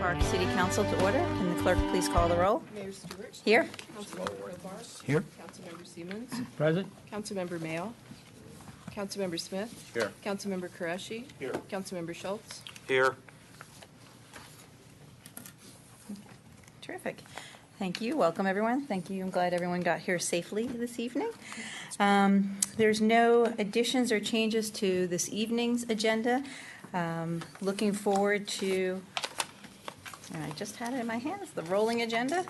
Park City Council to order. Can the clerk please call the roll? Mayor Stewart. Here. Councilmember Hobart. Here. Councilmember Siemens. Present. Councilmember Mayo. Councilmember Smith. Here. Councilmember Qureshi. Here. Councilmember Schultz. Here. Terrific. Thank you. Welcome, everyone. Thank you. I'm glad everyone got here safely this evening. There's no additions or changes to this evening's agenda. Looking forward to, and I just had it in my hands, the rolling agenda.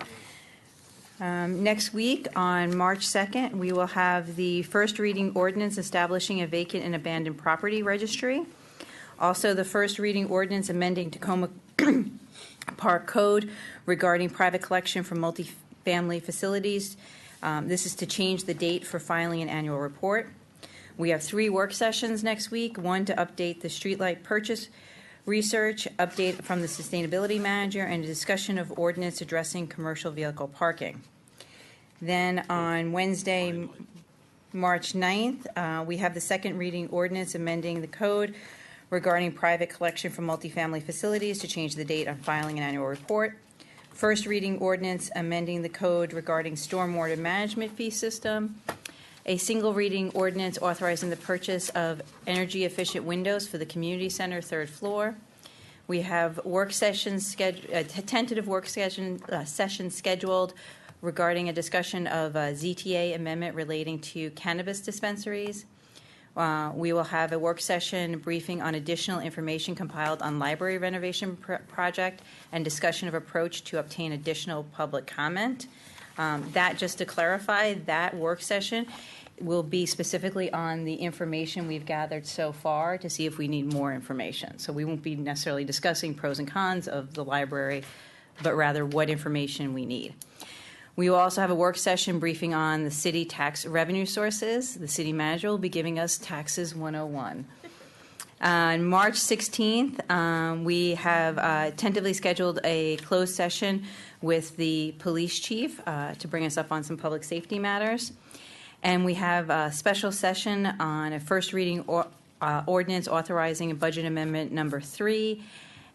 Next week, on March 2nd, we will have the first reading ordinance establishing a vacant and abandoned property registry. Also, the first reading ordinance amending Tacoma Park Code regarding private collection from multifamily facilities. This is to change the date for filing an annual report. We have 3 work sessions next week, one to update the streetlight purchase research, update from the sustainability manager, and a discussion of ordinance addressing commercial vehicle parking. Then on Wednesday, March 9th, we have the second reading ordinance amending the code regarding private collection from multifamily facilities to change the date on filing an annual report. First reading ordinance amending the code regarding stormwater management fee system. A single reading ordinance authorizing the purchase of energy efficient windows for the community center 3rd floor. We have work sessions tentative work session scheduled regarding a discussion of a ZTA amendment relating to cannabis dispensaries. We will have a work session briefing on additional information compiled on library renovation project and discussion of approach to obtain additional public comment. That, just to clarify, that work session will be specifically on the information we've gathered so far to see if we need more information. So we won't be necessarily discussing pros and cons of the library, but rather what information we need. We will also have a work session briefing on the city tax revenue sources. The city manager will be giving us Taxes 101. On March 16th, we have tentatively scheduled a closed session with the police chief to bring us up on some public safety matters. And we have a special session on a first reading ordinance authorizing a budget amendment number 3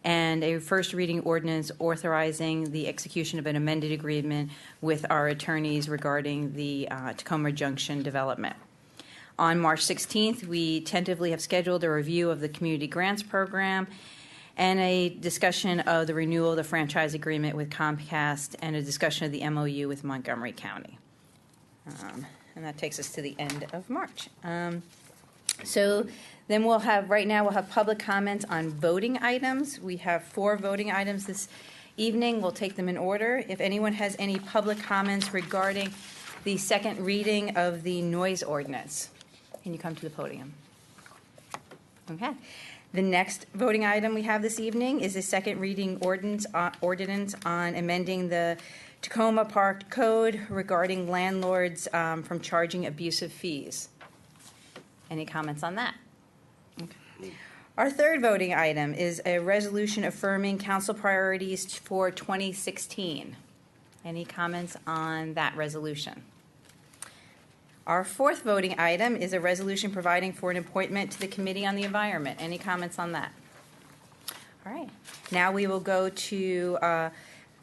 and a first reading ordinance authorizing the execution of an amended agreement with our attorneys regarding the Tacoma Junction development. On March 16th, we tentatively have scheduled a review of the community grants program and a discussion of the renewal of the franchise agreement with Comcast and a discussion of the MOU with Montgomery County. And that takes us to the end of March. So then we'll have public comments on voting items. We have 4 voting items this evening. We'll take them in order. If anyone has any public comments regarding the second reading of the noise ordinance, can you come to the podium? Okay. The next voting item we have this evening is the second reading ordinance on amending the Tacoma Park Code regarding landlords from charging abusive fees. Any comments on that? Okay. Our third voting item is a resolution affirming council priorities for 2016. Any comments on that resolution? Our fourth voting item is a resolution providing for an appointment to the Committee on the Environment. Any comments on that? All right. Now we will go to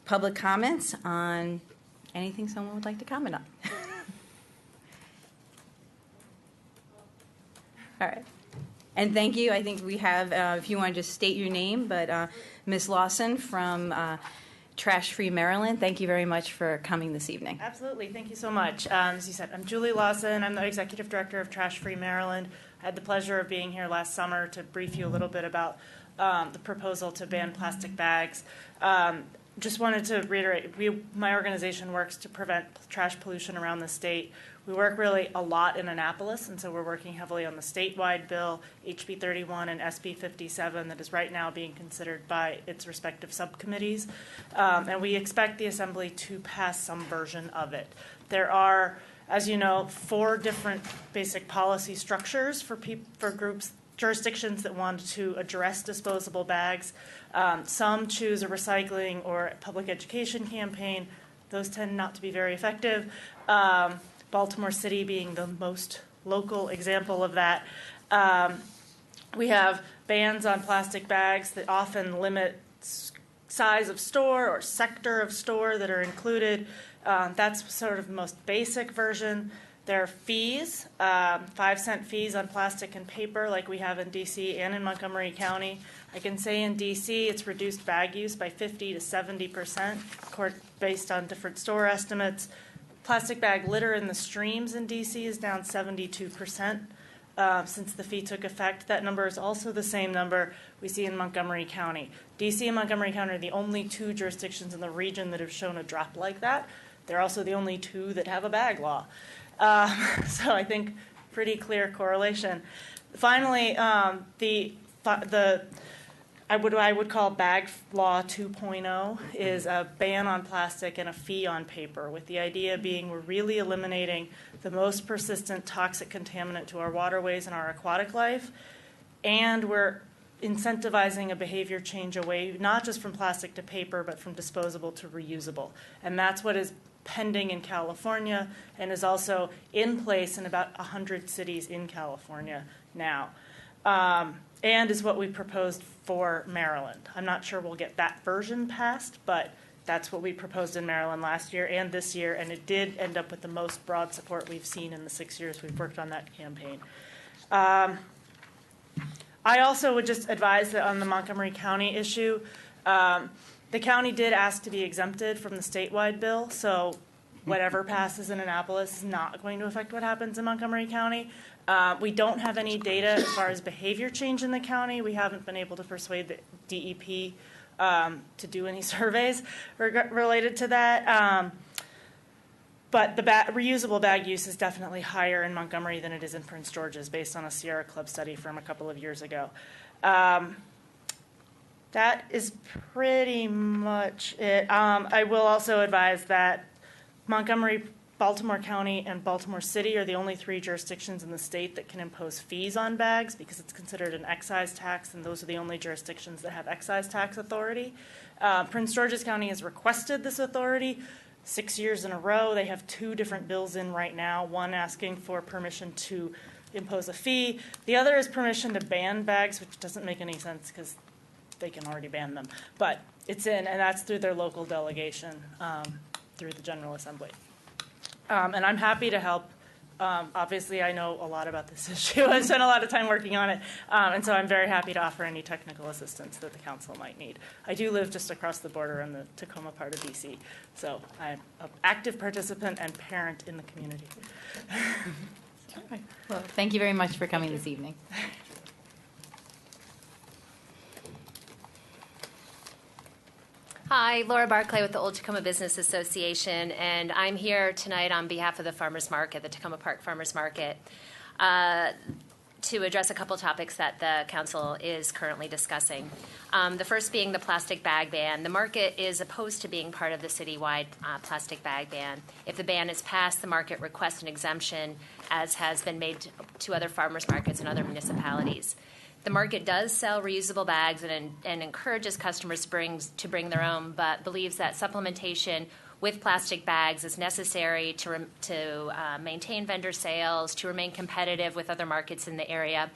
public comments on anything someone would like to comment on. All right. And thank you. I think we have, if you want to just state your name, but Ms. Lawson from Trash Free Maryland, thank you very much for coming this evening. Absolutely. Thank you so much. As you said, I'm Julie Lawson. I'm the Executive Director of Trash Free Maryland. I had the pleasure of being here last summer to brief you a little bit about the proposal to ban plastic bags. Just wanted to reiterate, my organization works to prevent trash pollution around the state. We work really a lot in Annapolis, and so we're working heavily on the statewide bill, HB 31 and SB 57, that is right now being considered by its respective subcommittees. And we expect the Assembly to pass some version of it. There are, as you know, 4 different basic policy structures for jurisdictions that want to address disposable bags. Some choose a recycling or public education campaign. Those tend not to be very effective. Baltimore City being the most local example of that. We have bans on plastic bags that often limit size of store or sector of store that are included. That's sort of the most basic version. There are fees, 5-cent fees on plastic and paper like we have in DC and in Montgomery County. I can say in DC it's reduced bag use by 50 to 70% based on different store estimates. Plastic bag litter in the streams in DC is down 72% since the fee took effect. That number is also the same number we see in Montgomery County. DC and Montgomery County are the only two jurisdictions in the region that have shown a drop like that. They're also the only two that have a bag law. So I think pretty clear correlation. Finally, I would call bag law 2.0 is a ban on plastic and a fee on paper, with the idea being we're really eliminating the most persistent toxic contaminant to our waterways and our aquatic life, and we're incentivizing a behavior change away not just from plastic to paper but from disposable to reusable. And that's what is pending in California and is also in place in about 100 cities in California now, and is what we proposed for Maryland. I'm not sure we'll get that version passed, but that's what we proposed in Maryland last year and this year, and it did end up with the most broad support we've seen in the 6 years we've worked on that campaign. I also would just advise that on the Montgomery County issue, the county did ask to be exempted from the statewide bill, so whatever passes in Annapolis is not going to affect what happens in Montgomery County. We don't have any data as far as behavior change in the county. We haven't been able to persuade the DEP to do any surveys related to that. But the reusable bag use is definitely higher in Montgomery than it is in Prince George's, based on a Sierra Club study from a couple of years ago. That is pretty much it. I will also advise that Montgomery, Baltimore County, and Baltimore City are the only 3 jurisdictions in the state that can impose fees on bags because it's considered an excise tax, and those are the only jurisdictions that have excise tax authority. Prince George's County has requested this authority 6 years in a row. They have 2 different bills in right now, one asking for permission to impose a fee. The other is permission to ban bags, which doesn't make any sense because they can already ban them. But it's in, and that's through their local delegation, through the General Assembly. And I'm happy to help. Obviously, I know a lot about this issue. I've spent a lot of time working on it, and so I'm very happy to offer any technical assistance that the council might need. I do live just across the border in the Tacoma part of DC, so I'm an active participant and parent in the community. Well, thank you very much for coming this evening. Hi, Laura Barclay with the Old Tacoma Business Association, and I'm here tonight on behalf of the Farmers Market, the Tacoma Park Farmers Market, to address a couple topics that the council is currently discussing. The first being the plastic bag ban. The market is opposed to being part of the citywide plastic bag ban. If the ban is passed, the market requests an exemption, as has been made to other farmers markets and other municipalities. The market does sell reusable bags and encourages customers to bring their own, but believes that supplementation with plastic bags is necessary to maintain vendor sales, to remain competitive with other markets in the area.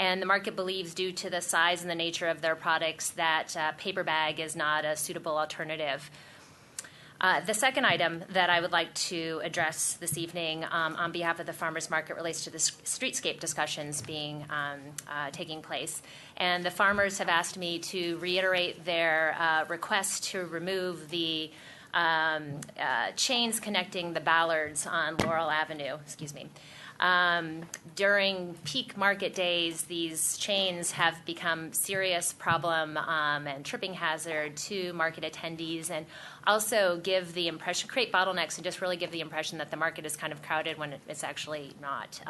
And the market believes, due to the size and the nature of their products, that paper bag is not a suitable alternative. The second item that I would like to address this evening on behalf of the farmers market relates to the streetscape discussions taking place. And the farmers have asked me to reiterate their request to remove the chains connecting the ballards on Laurel Avenue. During peak market days, these chains have become serious problem and tripping hazard to market attendees, and also create bottlenecks and just really give the impression that the market is kind of crowded when it's actually not,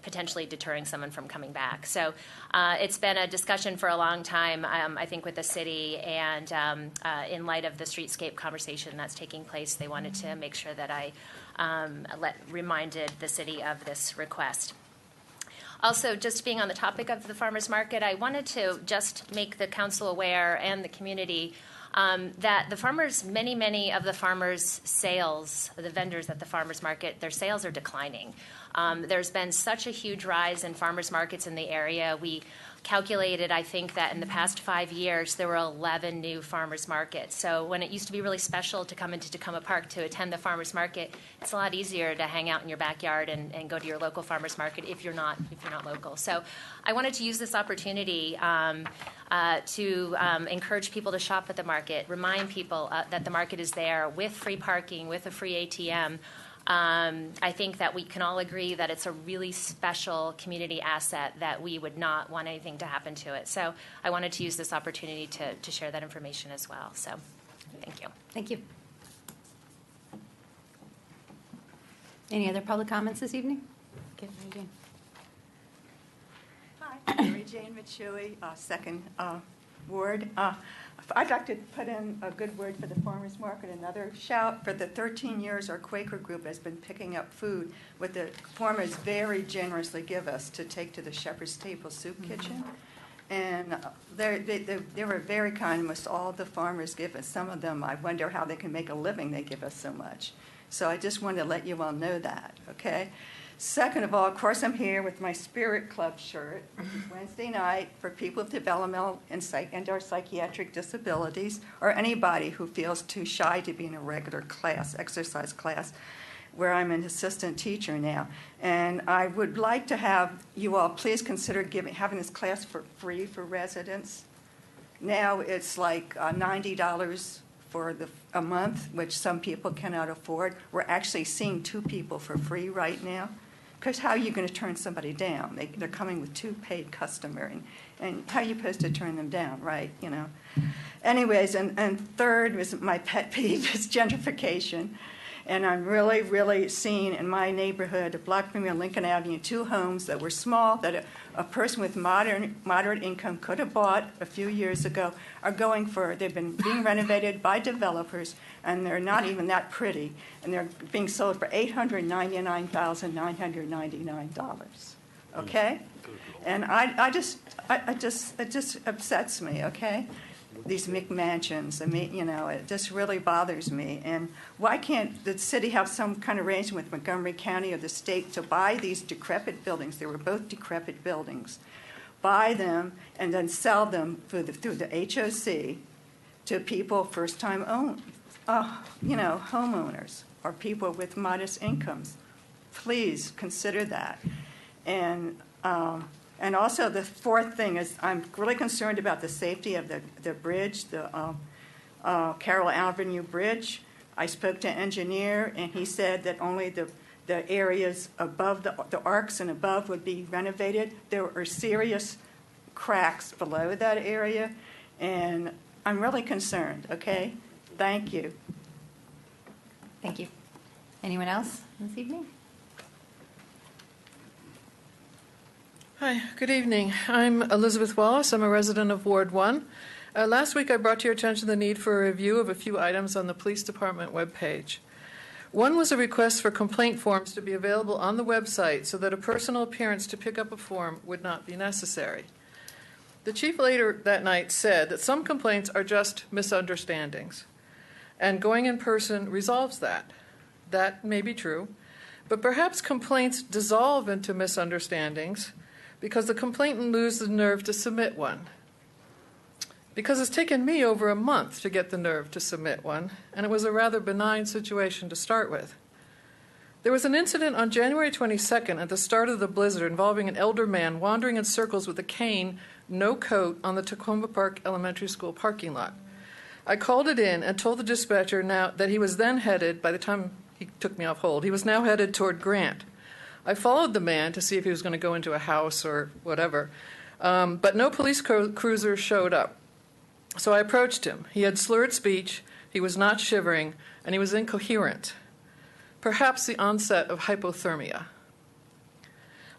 potentially deterring someone from coming back. So it's been a discussion for a long time, I think, with the city, and in light of the streetscape conversation that's taking place, they wanted to make sure that I reminded the city of this request. Also, just being on the topic of the farmers market, I wanted to just make the council aware and the community that the farmers, many of the farmers' sales, the vendors at the farmers market, their sales are declining. There's been such a huge rise in farmers markets in the area. We calculated, I think, that in the past 5 years, there were 11 new farmers markets. So when it used to be really special to come into Tacoma Park to attend the farmers market, it's a lot easier to hang out in your backyard and go to your local farmers market if you're not local. So I wanted to use this opportunity to encourage people to shop at the market, remind people that the market is there with free parking, with a free ATM. I think that we can all agree that it's a really special community asset that we would not want anything to happen to it. So I wanted to use this opportunity to share that information as well. So thank you. Thank you. Any other public comments this evening? Okay, Mary Jane. Hi, Mary Jane Mitsui, Second Ward. I'd like to put in a good word for the farmers market. Another shout for the 13 years our Quaker group has been picking up food, what the farmers very generously give us to take to the Shepherd's Table Soup Kitchen. And they were very kind. Almost all the farmers give us. Some of them, I wonder how they can make a living. They give us so much. So I just wanted to let you all know that, okay? Second of all, of course, I'm here with my Spirit Club shirt. It's Wednesday night for people with developmental and or psychiatric disabilities, or anybody who feels too shy to be in a regular class, exercise class, where I'm an assistant teacher now. And I would like to have you all please consider having this class for free for residents. Now it's like $90 for a month, which some people cannot afford. We're actually seeing 2 people for free right now. Because how are you going to turn somebody down? They're coming with 2 paid customers, and how are you supposed to turn them down, right? You know. Anyways, and third was my pet peeve is gentrification. And I'm really, really seeing in my neighborhood, a block from Lincoln Avenue, 2 homes that were small that a person with moderate income could have bought a few years ago are going for, they've been being renovated by developers, and they're not even that pretty, and they're being sold for $899,999. Okay? And it just upsets me, okay? These McMansions, I mean, you know, it just really bothers me. And why can't the city have some kind of arrangement with Montgomery County or the state to buy these decrepit buildings? They were both decrepit buildings. Buy them and then sell them through the HOC to people first-time homeowners or people with modest incomes. Please consider that. And also the fourth thing is I'm really concerned about the safety of the bridge, the Carroll Avenue Bridge. I spoke to an engineer, and he said that only the areas above the arcs and above would be renovated. There are serious cracks below that area, and I'm really concerned, okay? Thank you. Thank you. Anyone else this evening? Hi, good evening. I'm Elizabeth Wallace. I'm a resident of Ward 1. Last week I brought to your attention the need for a review of a few items on the police department webpage. One was a request for complaint forms to be available on the website so that a personal appearance to pick up a form would not be necessary. The chief later that night said that some complaints are just misunderstandings, and going in person resolves that. That may be true, but perhaps complaints dissolve into misunderstandings because the complainant loses the nerve to submit one. Because it's taken me over a month to get the nerve to submit one, and it was a rather benign situation to start with. There was an incident on January 22nd at the start of the blizzard involving an elder man wandering in circles with a cane, no coat, on the Tacoma Park Elementary School parking lot. I called it in and told the dispatcher now that he was then headed, by the time he took me off hold, he was now headed toward Grant. I followed the man to see if he was going to go into a house or whatever, but no police cruiser showed up. So I approached him. He had slurred speech, he was not shivering, and he was incoherent. Perhaps the onset of hypothermia.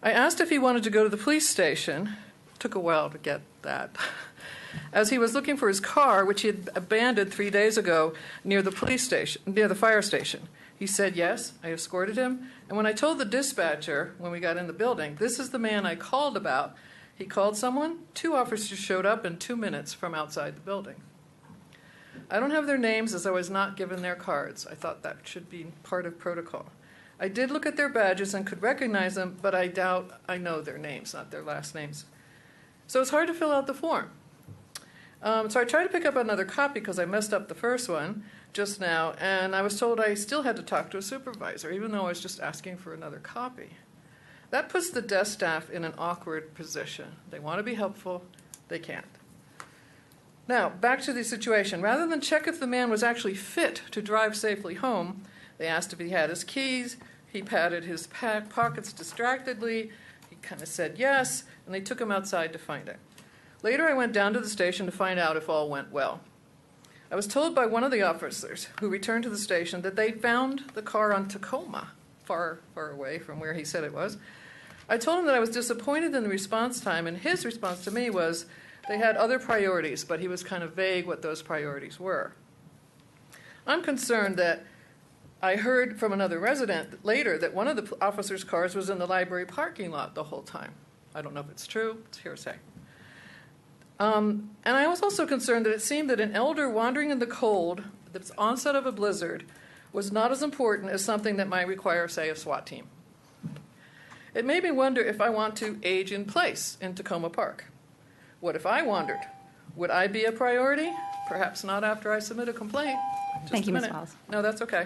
I asked if he wanted to go to the police station. It took a while to get that. As he was looking for his car, which he had abandoned 3 days ago near the police station, near the fire station. He said yes. I escorted him. And when I told the dispatcher, when we got in the building, this is the man I called about, he called someone. 2 officers showed up in 2 minutes from outside the building. I don't have their names as I was not given their cards. I thought that should be part of protocol. I did look at their badges and could recognize them, but I doubt I know their names, not their last names. So it's hard to fill out the form. So I tried to pick up another copy because I messed up the first one just now, and I was told I still had to talk to a supervisor, even though I was just asking for another copy. That puts the desk staff in an awkward position. They want to be helpful, they can't. Now, back to the situation. Rather than check if the man was actually fit to drive safely home, they asked if he had his keys. He patted his pockets distractedly. He kind of said yes, and they took him outside to find it. Later, I went down to the station to find out if all went well. I was told by one of the officers who returned to the station that they found the car on Tacoma, far, far away from where he said it was. I told him that I was disappointed in the response time, and his response to me was they had other priorities, but he was kind of vague what those priorities were. I'm concerned that I heard from another resident later that one of the officers' cars was in the library parking lot the whole time. I don't know if it's true. It's hearsay. And I was also concerned that it seemed that an elder wandering in the cold, the onset of a blizzard, was not as important as something that might require, say, a SWAT team. It made me wonder if I want to age in place in Tacoma Park. What if I wandered? Would I be a priority? Perhaps not after I submit a complaint. Thank you, Ms. Wallace. No, that's okay.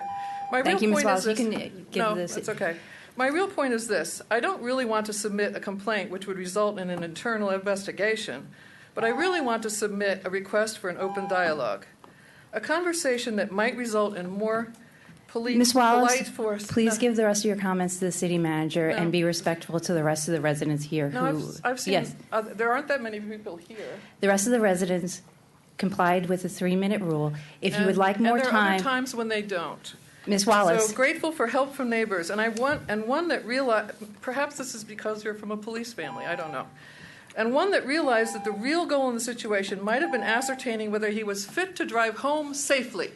Thank you, Ms. Wallace. You can give no, this. that's okay. My real point is this. I don't really want to submit a complaint which would result in an internal investigation, but I really want to submit a request for an open dialogue, a conversation that might result in more Ms. Wallace, polite force. please give the rest of your comments to the city manager and be respectful to the rest of the residents here. No, I've seen, yes. There aren't that many people here. The rest of the residents complied with the 3-minute rule. If you would like more and there time. are other times when they don't. Ms. Wallace. So grateful for help from neighbors, and one that realized, perhaps this is because you're from a police family, I don't know, and one that realized that the real goal in the situation might have been ascertaining whether he was fit to drive home safely,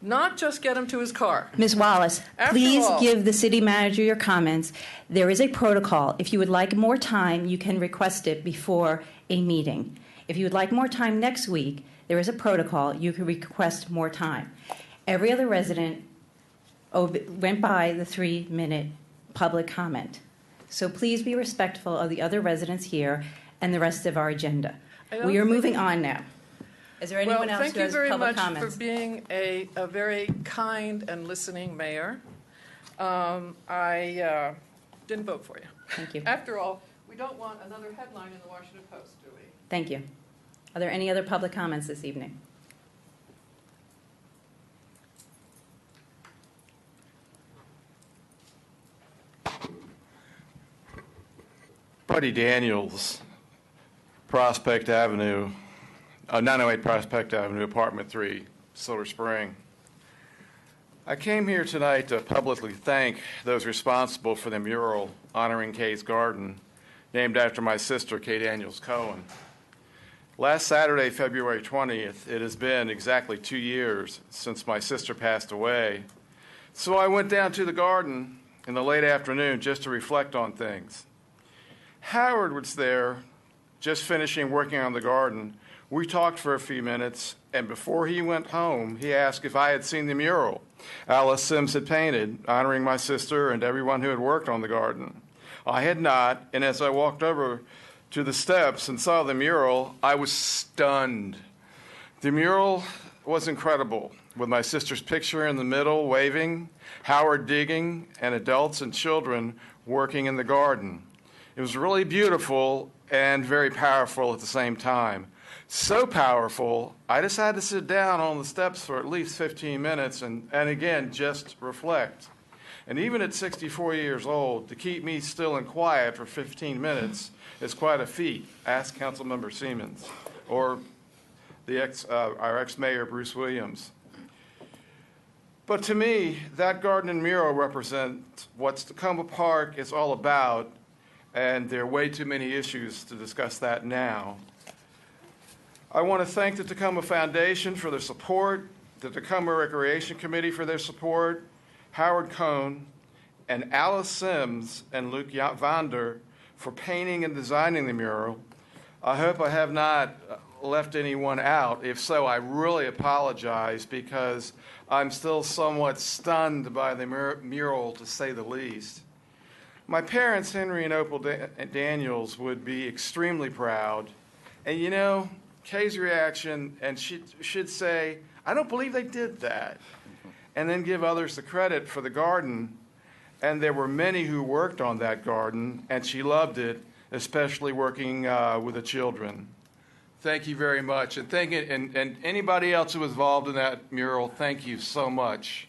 not just get him to his car. Ms. Wallace, After please all, give the city manager your comments. There is a protocol. If you would like more time, you can request it before a meeting. If you would like more time next week, there is a protocol. You can request more time. Every other resident went by the 3-minute public comment. So please be respectful of the other residents here and the rest of our agenda. We are moving on now. Is there anyone else who has public comments? Thank you very much for being a very kind and listening mayor. I didn't vote for you. Thank you. After all, we don't want another headline in the Washington Post, do we? Thank you. Are there any other public comments this evening? Buddy Daniels, Prospect Avenue, 908 Prospect Avenue, Apartment 3, Silver Spring. I came here tonight to publicly thank those responsible for the mural honoring Kay's garden, named after my sister, Kay Daniels Cohen. Last Saturday, February 20th, it has been exactly 2 years since my sister passed away. So I went down to the garden in the late afternoon just to reflect on things. Howard was there, just finishing working on the garden. We talked for a few minutes, and before he went home, he asked if I had seen the mural Alice Sims had painted, honoring my sister and everyone who had worked on the garden. I had not, and as I walked over to the steps and saw the mural, I was stunned. The mural was incredible, with my sister's picture in the middle, waving, Howard digging, and adults and children working in the garden. It was really beautiful and very powerful at the same time. So powerful, I decided to sit down on the steps for at least 15 minutes and again, just reflect. And even at 64 years old, to keep me still and quiet for 15 minutes is quite a feat. Ask Councilmember Siemens or our ex-mayor, Bruce Williams. But to me, that garden and mural represent what Tacoma Park is all about, and there are way too many issues to discuss that now. I want to thank the Tacoma Foundation for their support, the Tacoma Recreation Committee for their support, Howard Cohn, and Alice Sims and Luke Vander for painting and designing the mural. I hope I have not left anyone out. If so, I really apologize because I'm still somewhat stunned by the mural, to say the least. My parents, Henry and Opal Daniels, would be extremely proud. And you know, Kay's reaction, and she should say, I don't believe they did that. And then give others the credit for the garden. And there were many who worked on that garden, and she loved it, especially working with the children. Thank you very much. And anybody else who was involved in that mural, thank you so much.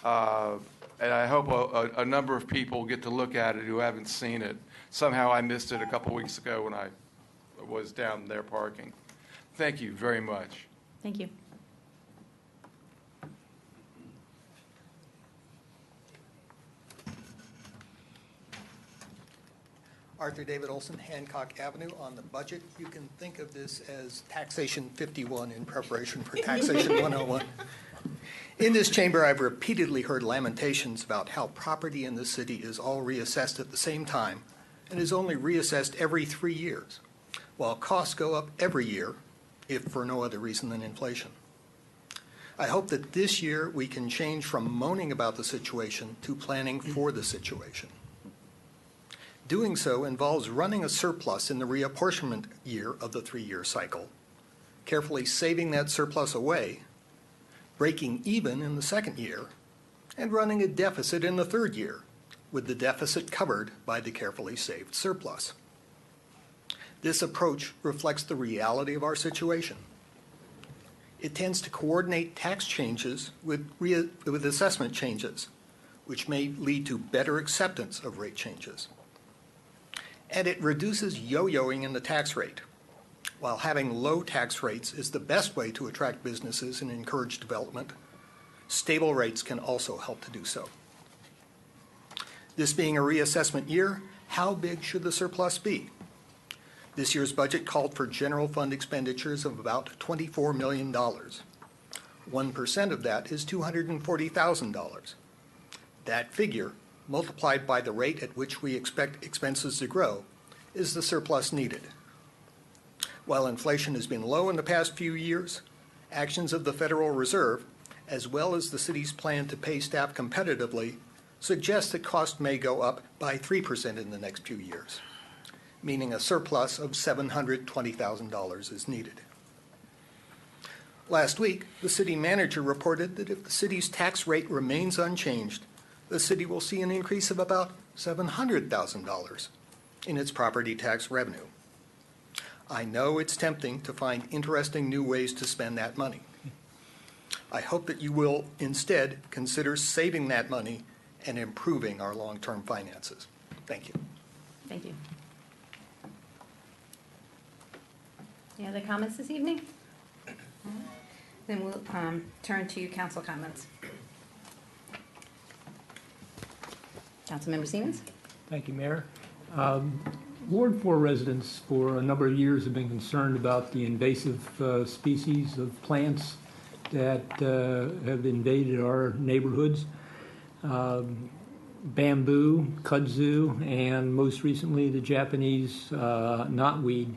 And I hope a number of people get to look at it who haven't seen it. Somehow I missed it a couple weeks ago when I was down there parking. Thank you very much. Thank you. Arthur David Olson, Hancock Avenue. On the budget, you can think of this as Taxation 51 in preparation for Taxation 101. In this chamber, I've repeatedly heard lamentations about how property in the city is all reassessed at the same time and is only reassessed every 3 years, while costs go up every year, if for no other reason than inflation. I hope that this year we can change from moaning about the situation to planning for the situation. Doing so involves running a surplus in the reapportionment year of the 3-year cycle, carefully saving that surplus away, breaking even in the second year, and running a deficit in the third year, with the deficit covered by the carefully saved surplus. This approach reflects the reality of our situation. It tends to coordinate tax changes with assessment changes, which may lead to better acceptance of rate changes. And it reduces yo-yoing in the tax rate. While having low tax rates is the best way to attract businesses and encourage development, stable rates can also help to do so. This being a reassessment year, how big should the surplus be? This year's budget called for general fund expenditures of about $24 million. 1% of that is $240,000. That figure, multiplied by the rate at which we expect expenses to grow, is the surplus needed. While inflation has been low in the past few years, actions of the Federal Reserve, as well as the city's plan to pay staff competitively, suggest that costs may go up by 3% in the next few years, meaning a surplus of $720,000 is needed. Last week, the city manager reported that if the city's tax rate remains unchanged, the city will see an increase of about $700,000 in its property tax revenue. I know it's tempting to find interesting new ways to spend that money. I hope that you will instead consider saving that money and improving our long-term finances. Thank you. Thank you. Any other comments this evening? Then we'll turn to council comments. Councilmember Siemens? Thank you, Mayor. Ward 4 residents for a number of years have been concerned about the invasive species of plants that have invaded our neighborhoods. Bamboo, kudzu, and most recently the Japanese knotweed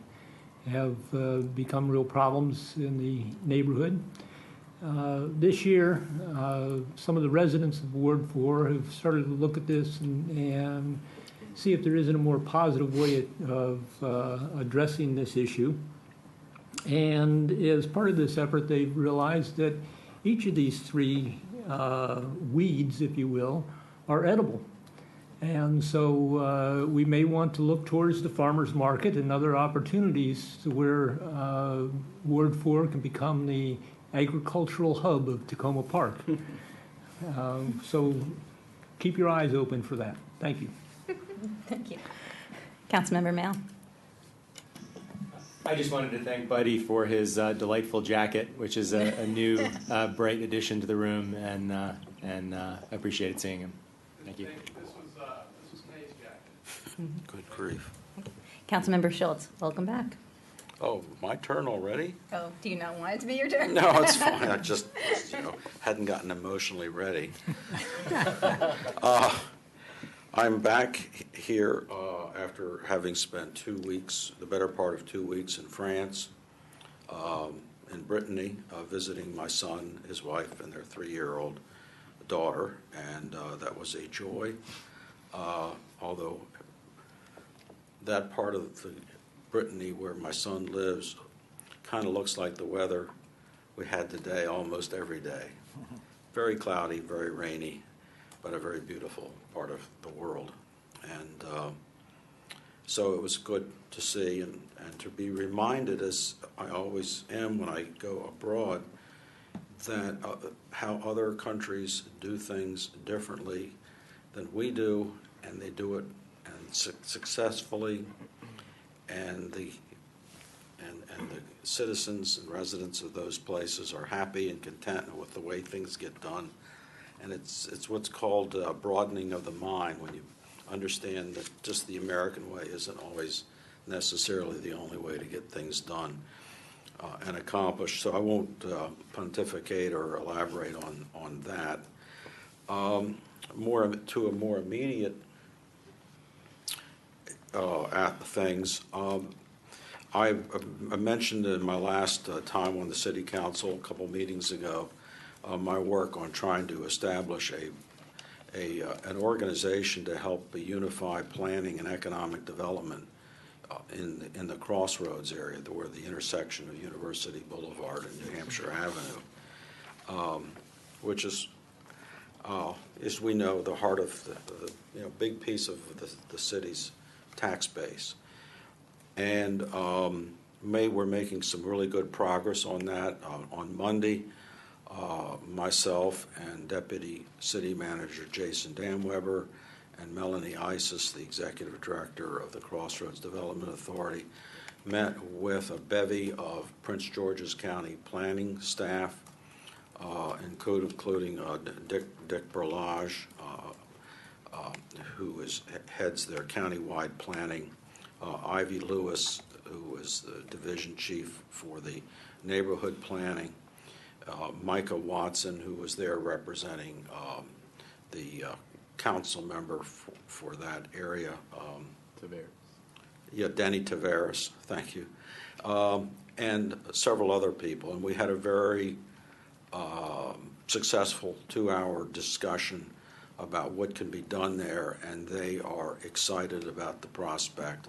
have become real problems in the neighborhood. This year, some of the residents of Ward 4 have started to look at this and see if there isn't a more positive way of addressing this issue. And as part of this effort, they've realized that each of these three weeds, if you will, are edible. And so we may want to look towards the farmers market and other opportunities to where Ward 4 can become the agricultural hub of Tacoma Park. So keep your eyes open for that. Thank you. Thank you. Councilmember Mail? I just wanted to thank Buddy for his delightful jacket, which is a new bright addition to the room, and I appreciated seeing him. Thank you. This was Kay's jacket. Good grief. Councilmember Schultz, welcome back. Oh, my turn already? Oh, do you not want it to be your turn? No, it's fine. I just hadn't gotten emotionally ready. I'm back here after having spent 2 weeks, the better part of 2 weeks in France, in Brittany, visiting my son, his wife, and their 3-year-old daughter, and that was a joy. Although that part of the Brittany where my son lives kind of looks like the weather we had today almost every day. Very cloudy, very rainy, but a very beautiful part of the world. And so it was good to see and to be reminded, as I always am when I go abroad, that how other countries do things differently than we do, and they do it and successfully, and the citizens and residents of those places are happy and content with the way things get done. And it's what's called broadening of the mind, when you understand that just the American way isn't always necessarily the only way to get things done and accomplished. So I won't pontificate or elaborate on that. To a more immediate things. I mentioned in my last time on the City Council a couple meetings ago my work on trying to establish an organization to help unify planning and economic development in the Crossroads area, where the intersection of University Boulevard and New Hampshire Avenue, which is, as we know, the heart of the big piece of the city's tax base. And we're making some really good progress on that. On Monday, myself and Deputy City Manager Jason Damweber and Melanie Isis, the Executive Director of the Crossroads Development Authority, met with a bevy of Prince George's County planning staff, including Dick Berlage, who heads their countywide planning, Ivy Lewis, who is the division chief for the neighborhood planning, Micah Watson, who was there representing the council member for that area. Tavares. Yeah, Denny Tavares, thank you. And several other people. And we had a very successful 2-hour discussion about what can be done there, and they are excited about the prospect.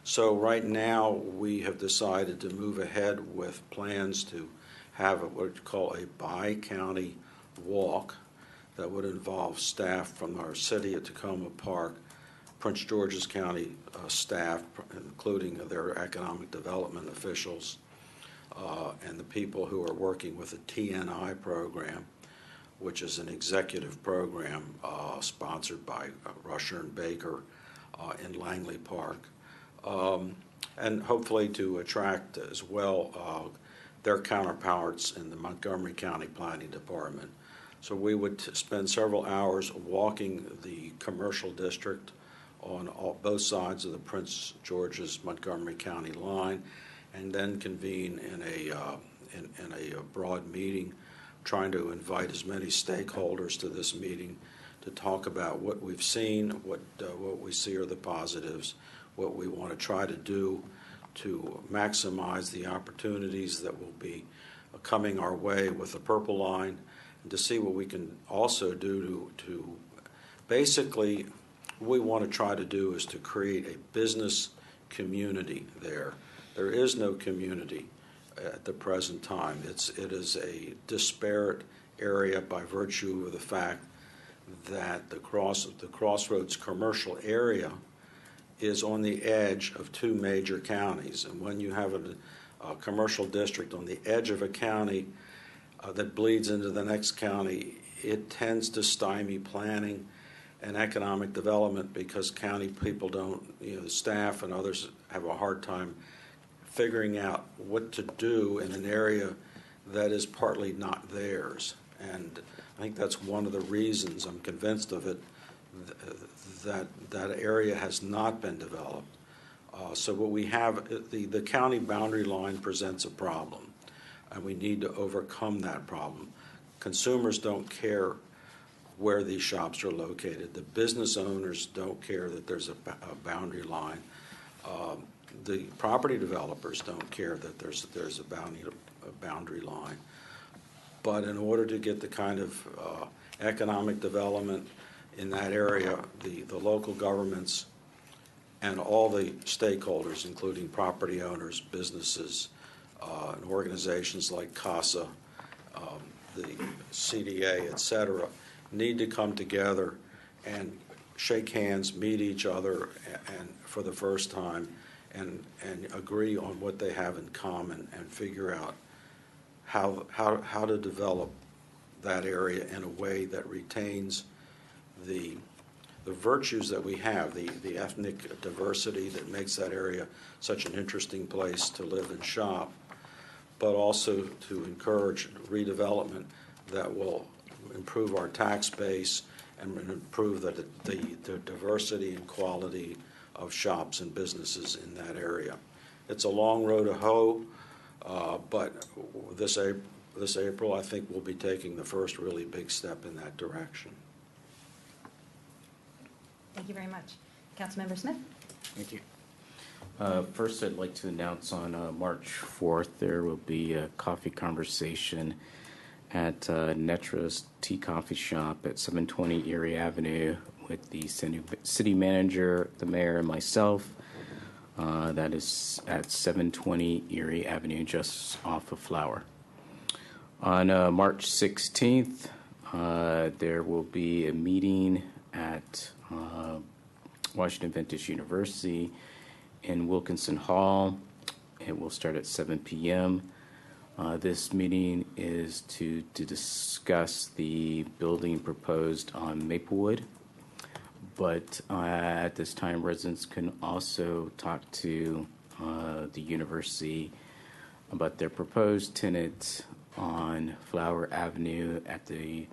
So right now we have decided to move ahead with plans to have what we call a bi-county walk that would involve staff from our city at Tacoma Park, Prince George's County staff, including their economic development officials, and the people who are working with the TNI program, which is an executive program sponsored by Rusher and Baker in Langley Park, and hopefully to attract as well their counterparts in the Montgomery County Planning Department. So we would spend several hours walking the commercial district on both sides of the Prince George's Montgomery County line, and then convene in a broad meeting, trying to invite as many stakeholders to this meeting to talk about what we've seen, what we see are the positives, what we want to try to do to maximize the opportunities that will be coming our way with the Purple Line, and to see what we can also do to basically, what we want to try to do is to create a business community there. There is no community at the present time. It is a disparate area by virtue of the fact that the Crossroads commercial area is on the edge of 2 major counties. And when you have a commercial district on the edge of a county that bleeds into the next county, it tends to stymie planning and economic development, because county people don't, the staff and others have a hard time figuring out what to do in an area that is partly not theirs. And I think that's one of the reasons, I'm convinced of it, that area has not been developed. So what we have, the county boundary line presents a problem, and we need to overcome that problem. Consumers don't care where these shops are located. The business owners don't care that there's a boundary line. the property developers don't care that there's a boundary line. But in order to get the kind of economic development in that area, the local governments and all the stakeholders, including property owners, businesses, and organizations like CASA, the CDA, et cetera, need to come together and shake hands, meet each other, and for the first time, and agree on what they have in common and figure out how to develop that area in a way that retains the virtues that we have, the ethnic diversity that makes that area such an interesting place to live and shop, but also to encourage redevelopment that will improve our tax base and improve the diversity and quality of shops and businesses in that area. It's a long road to hoe, but this April, I think we'll be taking the first really big step in that direction. Thank you very much. Councilmember Smith? Thank you. First, I'd like to announce on March 4th, there will be a coffee conversation at Netra's Tea Coffee Shop at 720 Erie Avenue with the city manager, the mayor, and myself. That is at 720 Erie Avenue, just off of Flower. On March 16th, there will be a meeting at Washington Adventist University in Wilkinson Hall. It will start at 7 p.m. This meeting is to discuss the building proposed on Maplewood. But at this time, residents can also talk to the university about their proposed tenant on Flower Avenue at the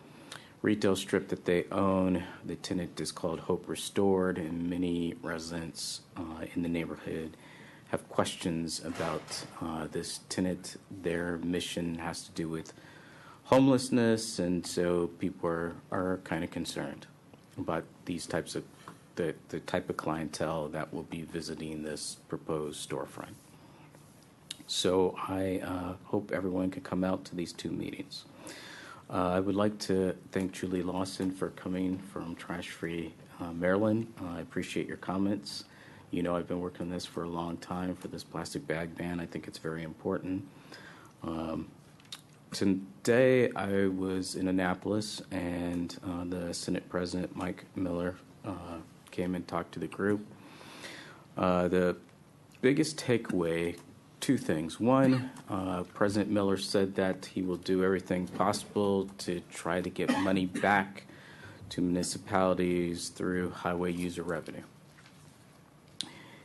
retail strip that they own. The tenant is called Hope Restored, and many residents in the neighborhood have questions about this tenant. Their mission has to do with homelessness, and so people are kind of concerned about these types of the type of clientele that will be visiting this proposed storefront. So I hope everyone can come out to these two meetings. I would like to thank Julie Lawson for coming from Trash Free Maryland. I appreciate your comments. You know, I've been working on this for a long time for this plastic bag ban. I think it's very important. Today I was in Annapolis, and the Senate President Mike Miller came and talked to the group. The biggest takeaway, two things. One, President Miller said that he will do everything possible to try to get money back to municipalities through highway user revenue.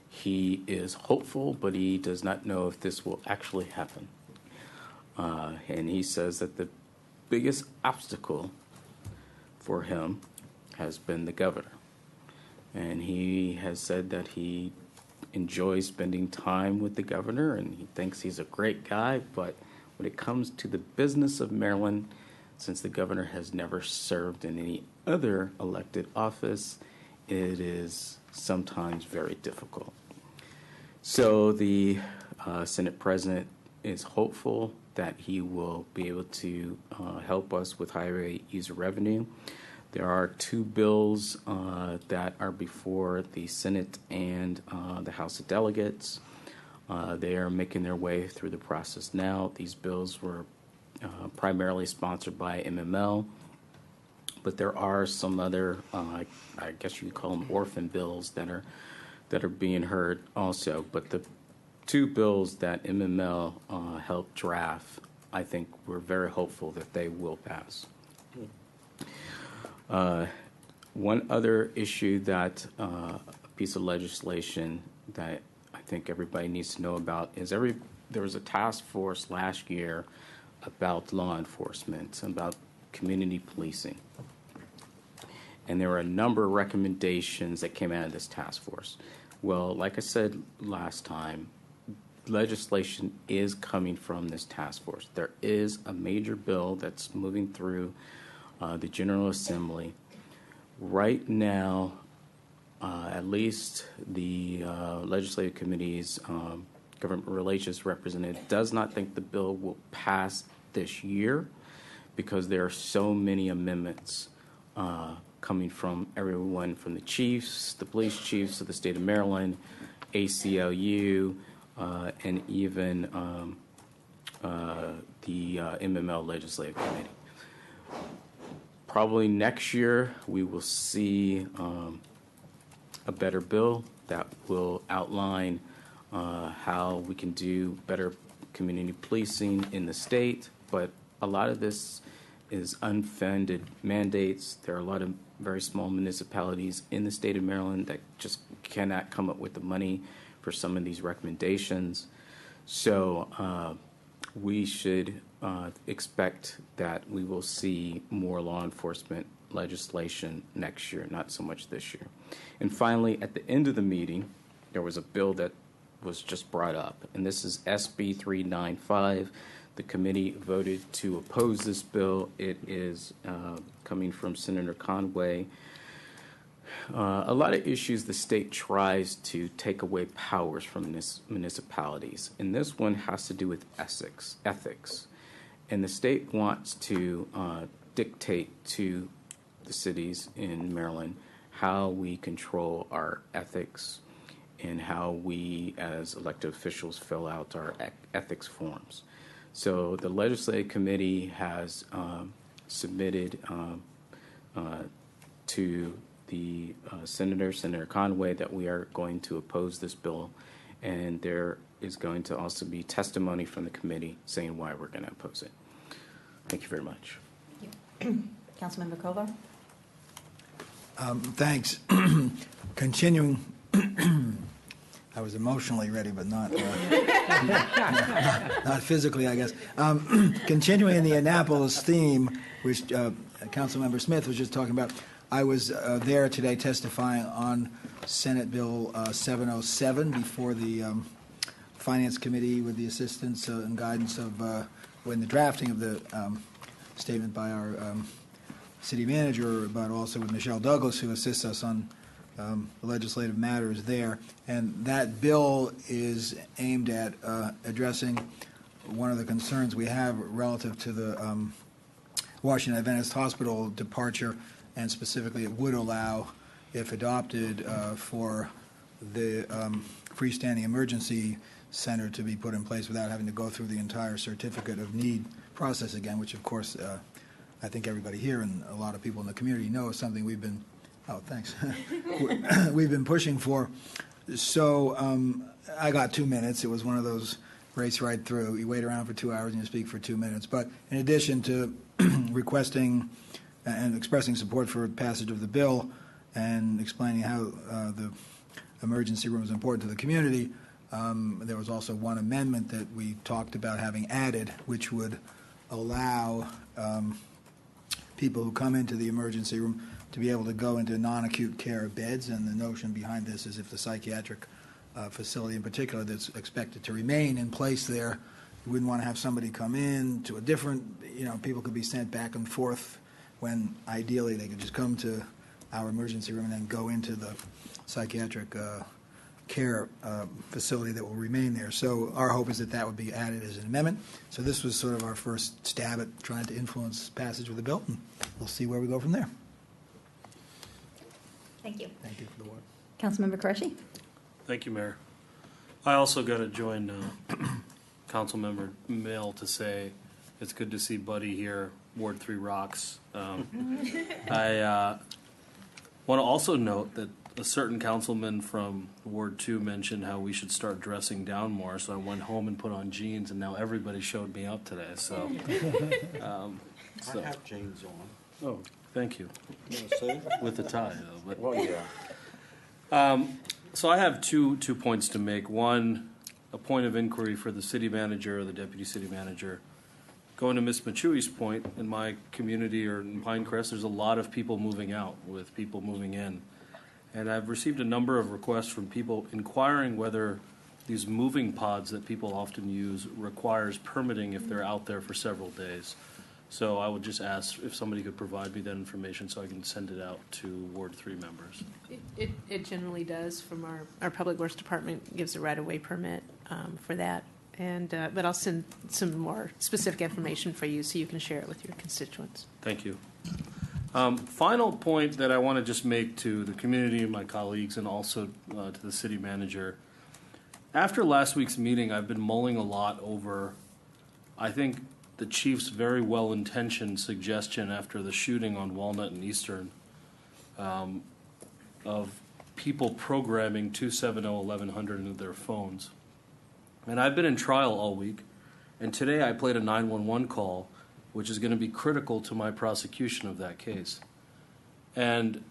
He is hopeful, but he does not know if this will actually happen. And he says that the biggest obstacle for him has been the governor. And he has said that he enjoys spending time with the governor, and he thinks he's a great guy, but when it comes to the business of Maryland, since the governor has never served in any other elected office, it is sometimes very difficult. So the Senate President is hopeful that he will be able to help us with highway user revenue. There are two bills that are before the Senate and the House of Delegates. They are making their way through the process now. These bills were primarily sponsored by MML, but there are some other, I guess you could call them orphan bills that are being heard also. But the two bills that MML helped draft, I think we're very hopeful that they will pass. One other issue that a piece of legislation that I think everybody needs to know about is there was a task force last year about law enforcement, about community policing. And there were a number of recommendations that came out of this task force. Well, like I said last time, legislation is coming from this task force. There is a major bill that's moving through the General Assembly. Right now, at least the Legislative Committee's Government Relations representative does not think the bill will pass this year because there are so many amendments coming from everyone from the chiefs, the police chiefs of the state of Maryland, ACLU, and even the MML Legislative Committee. Probably next year we will see a better bill that will outline how we can do better community policing in the state, but a lot of this is unfunded mandates. There are a lot of very small municipalities in the state of Maryland that just cannot come up with the money for some of these recommendations. So we should expect that we will see more law enforcement legislation next year, not so much this year. And finally, at the end of the meeting, there was a bill that was just brought up, and this is SB 395. The committee voted to oppose this bill. It is coming from Senator Conway. A lot of issues the state tries to take away powers from municipalities, and this one has to do with ethics. And the state wants to dictate to the cities in Maryland how we control our ethics and how we as elected officials fill out our ethics forms. So the Legislative Committee has submitted to the Senator Conway, that we are going to oppose this bill, and there is going to also be testimony from the committee saying why we're going to oppose it. Thank you very much. Councilmember Kovar? Thanks. Continuing, I was emotionally ready, but not not physically, I guess. Continuing in the Annapolis theme, which Councilmember Smith was just talking about, I was there today testifying on Senate Bill 707 before the Finance Committee with the assistance and guidance of when the drafting of the statement by our city manager, but also with Michelle Douglas, who assists us on legislative matters there. And that bill is aimed at addressing one of the concerns we have relative to the Washington Adventist Hospital departure, and specifically it would allow, if adopted, for the freestanding emergency center to be put in place without having to go through the entire certificate of need process again, which of course I think everybody here and a lot of people in the community know is something we've been we've been pushing for. So I got 2 minutes. It was one of those race right through. You wait around for 2 hours and you speak for 2 minutes. But in addition to requesting and expressing support for passage of the bill and explaining how the emergency room is important to the community, there was also one amendment that we talked about having added, which would allow people who come into the emergency room to be able to go into non-acute care beds. And the notion behind this is if the psychiatric facility in particular that's expected to remain in place there, you wouldn't want to have somebody come in to a different, people could be sent back and forth when ideally they could just come to our emergency room and then go into the psychiatric care facility that will remain there. So our hope is that that would be added as an amendment. So this was sort of our first stab at trying to influence passage of the bill, and we'll see where we go from there. Thank you. Thank you for the word. Councilmember Qureshi? Thank you, Mayor. I also got to join Councilmember Mill to say it's good to see Buddy here. Ward 3 rocks. I want to also note that a certain councilman from Ward 2 mentioned how we should start dressing down more, so I went home and put on jeans, and now everybody showed me up today. So, I have jeans on. Oh, thank you. You want to see? With the tie, though. But, Well, yeah. so I have two points to make. One, a point of inquiry for the city manager or the deputy city manager. Going to Ms. Machui's point, in my community or in Pinecrest, there's a lot of people moving out with people moving in. And I've received a number of requests from people inquiring whether these moving pods that people often use requires permitting if they're out there for several days. So I would just ask if somebody could provide me that information so I can send it out to Ward 3 members. It generally does from our Public Works Department gives a right-of-way permit for that. And, but I'll send some more specific information for you so you can share it with your constituents. Thank you. Final point that I want to just make to the community and my colleagues and also to the city manager. After last week's meeting, I've been mulling a lot over, I think, the chief's very well-intentioned suggestion after the shooting on Walnut and Eastern of people programming 270-1100 into their phones. And I've been in trial all week, and today I played a 911 call, which is going to be critical to my prosecution of that case. And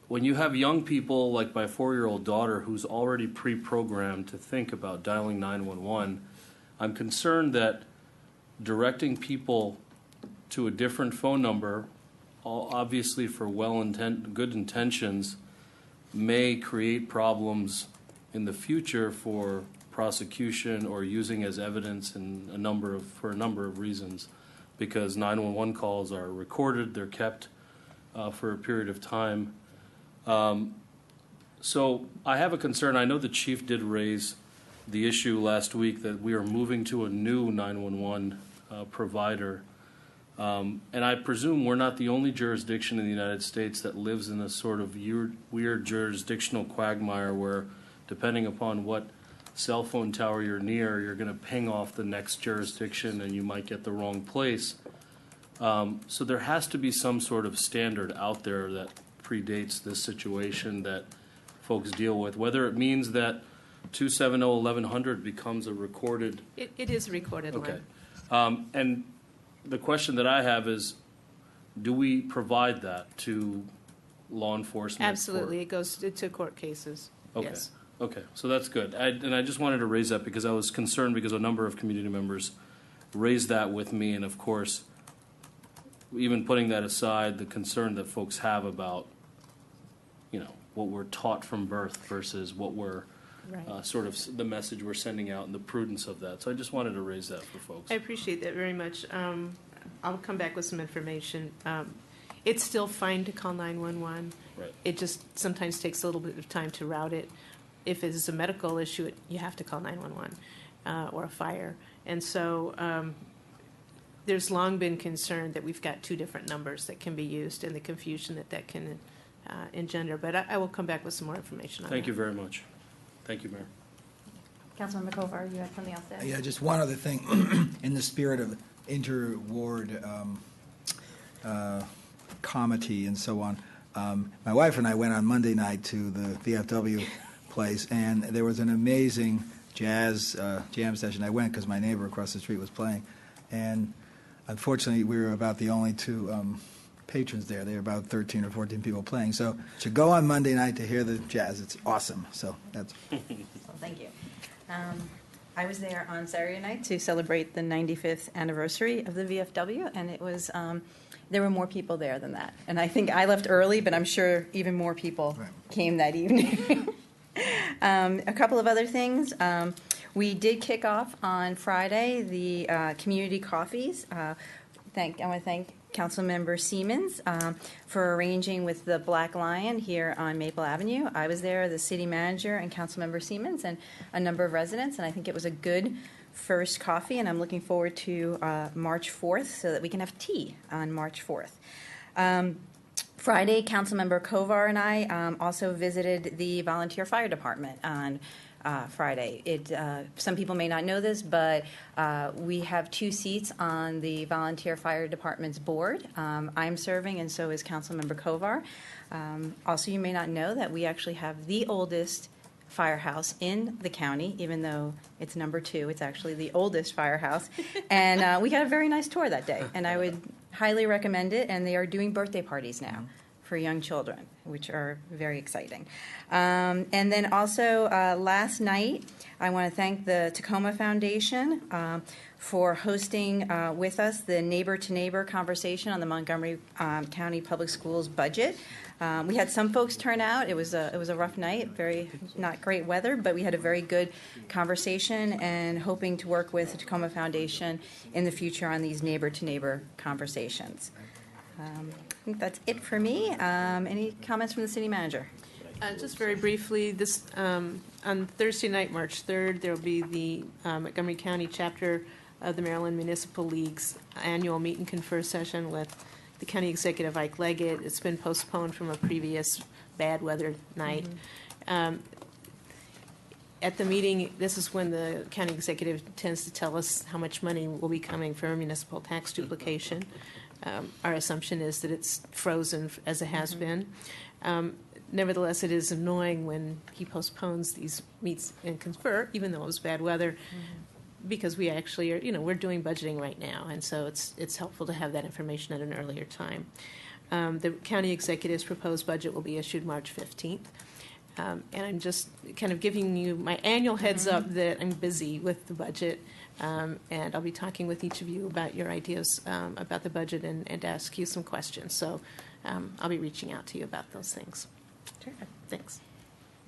when you have young people like my 4-year-old daughter who's already pre-programmed to think about dialing 911, I'm concerned that directing people to a different phone number, obviously for good intentions, may create problems in the future for prosecution or using as evidence for a number of reasons, because 911 calls are recorded, they're kept for a period of time. So I have a concern. I know the chief did raise the issue last week that we are moving to a new 911 provider. And I presume we're not the only jurisdiction in the United States that lives in a sort of weird jurisdictional quagmire where, depending upon what cell phone tower you're near, you're going to ping off the next jurisdiction and you might get the wrong place. So there has to be some sort of standard out there that predates this situation that folks deal with, whether it means that 270-1100 becomes a recorded. It is a recorded line. Okay. And the question that I have is, do we provide that to law enforcement? Absolutely. It goes to court cases. Okay. Yes. Okay, so that's good. And I just wanted to raise that because I was concerned because a number of community members raised that with me. And of course, even putting that aside, the concern that folks have about, what we're taught from birth versus what we're sort of the message we're sending out and the prudence of that. So I just wanted to raise that for folks. I appreciate that very much. I'll come back with some information. It's still fine to call 911. Right. It just sometimes takes a little bit of time to route it. If it's a medical issue, you have to call 911 or a fire. And so there's long been concern that we've got two different numbers that can be used and the confusion that can engender. But I will come back with some more information on that. Thank you very much. Thank you, Mayor. Councilmember Kovar, you had something else to add? Yeah, just one other thing. In the spirit of inter-ward comity and so on, my wife and I went on Monday night to the VFW place, and there was an amazing jazz jam session. I went because my neighbor across the street was playing, and unfortunately we were about the only two patrons there. There were about 13 or 14 people playing. So to go on Monday night to hear the jazz, it's awesome. So that's. Well, thank you. I was there on Saturday night to celebrate the 95th anniversary of the VFW, and it was there were more people there than that. And I think I left early, but I'm sure even more people came that evening. A couple of other things. We did kick off on Friday the community coffees. I want to thank Councilmember Siemens for arranging with the Black Lion here on Maple Avenue. I was there, the city manager and Councilmember Siemens, and a number of residents, and I think it was a good first coffee, and I'm looking forward to March 4th so that we can have tea on March 4th. Friday, Councilmember Kovar and I also visited the volunteer fire department on Friday. Some people may not know this, but we have 2 seats on the volunteer fire department's board. I'm serving, and so is Councilmember Kovar. Also, you may not know that we actually have the oldest firehouse in the county, even though it's number 2. It's actually the oldest firehouse. And we got a very nice tour that day, and I would highly recommend it. And they are doing birthday parties now for young children, which are very exciting. And then also, last night, I want to thank the Tacoma Foundation for hosting with us the neighbor-to-neighbor conversation on the Montgomery County Public Schools budget. We had some folks turn out. It was a rough night, very not great weather, but we had a very good conversation and hoping to work with the Tacoma Foundation in the future on these neighbor-to-neighbor conversations. I think that's it for me. Any comments from the city manager? Just very briefly, this on Thursday night, March 3rd, there will be the Montgomery County chapter of the Maryland Municipal League's annual meet and confer session with the county executive, Ike Leggett. It's been postponed from a previous bad weather night. At the meeting, this is when the county executive tends to tell us how much money will be coming for municipal tax duplication. Our assumption is that it's frozen as it has been. Nevertheless, it is annoying when he postpones these meets and confer, even though it was bad weather, because we actually are, we're doing budgeting right now, and so it's helpful to have that information at an earlier time. The county executive's proposed budget will be issued March 15th. And I'm just kind of giving you my annual heads up that I'm busy with the budget, and I'll be talking with each of you about your ideas about the budget and ask you some questions. So I'll be reaching out to you about those things. Terrific. Thanks.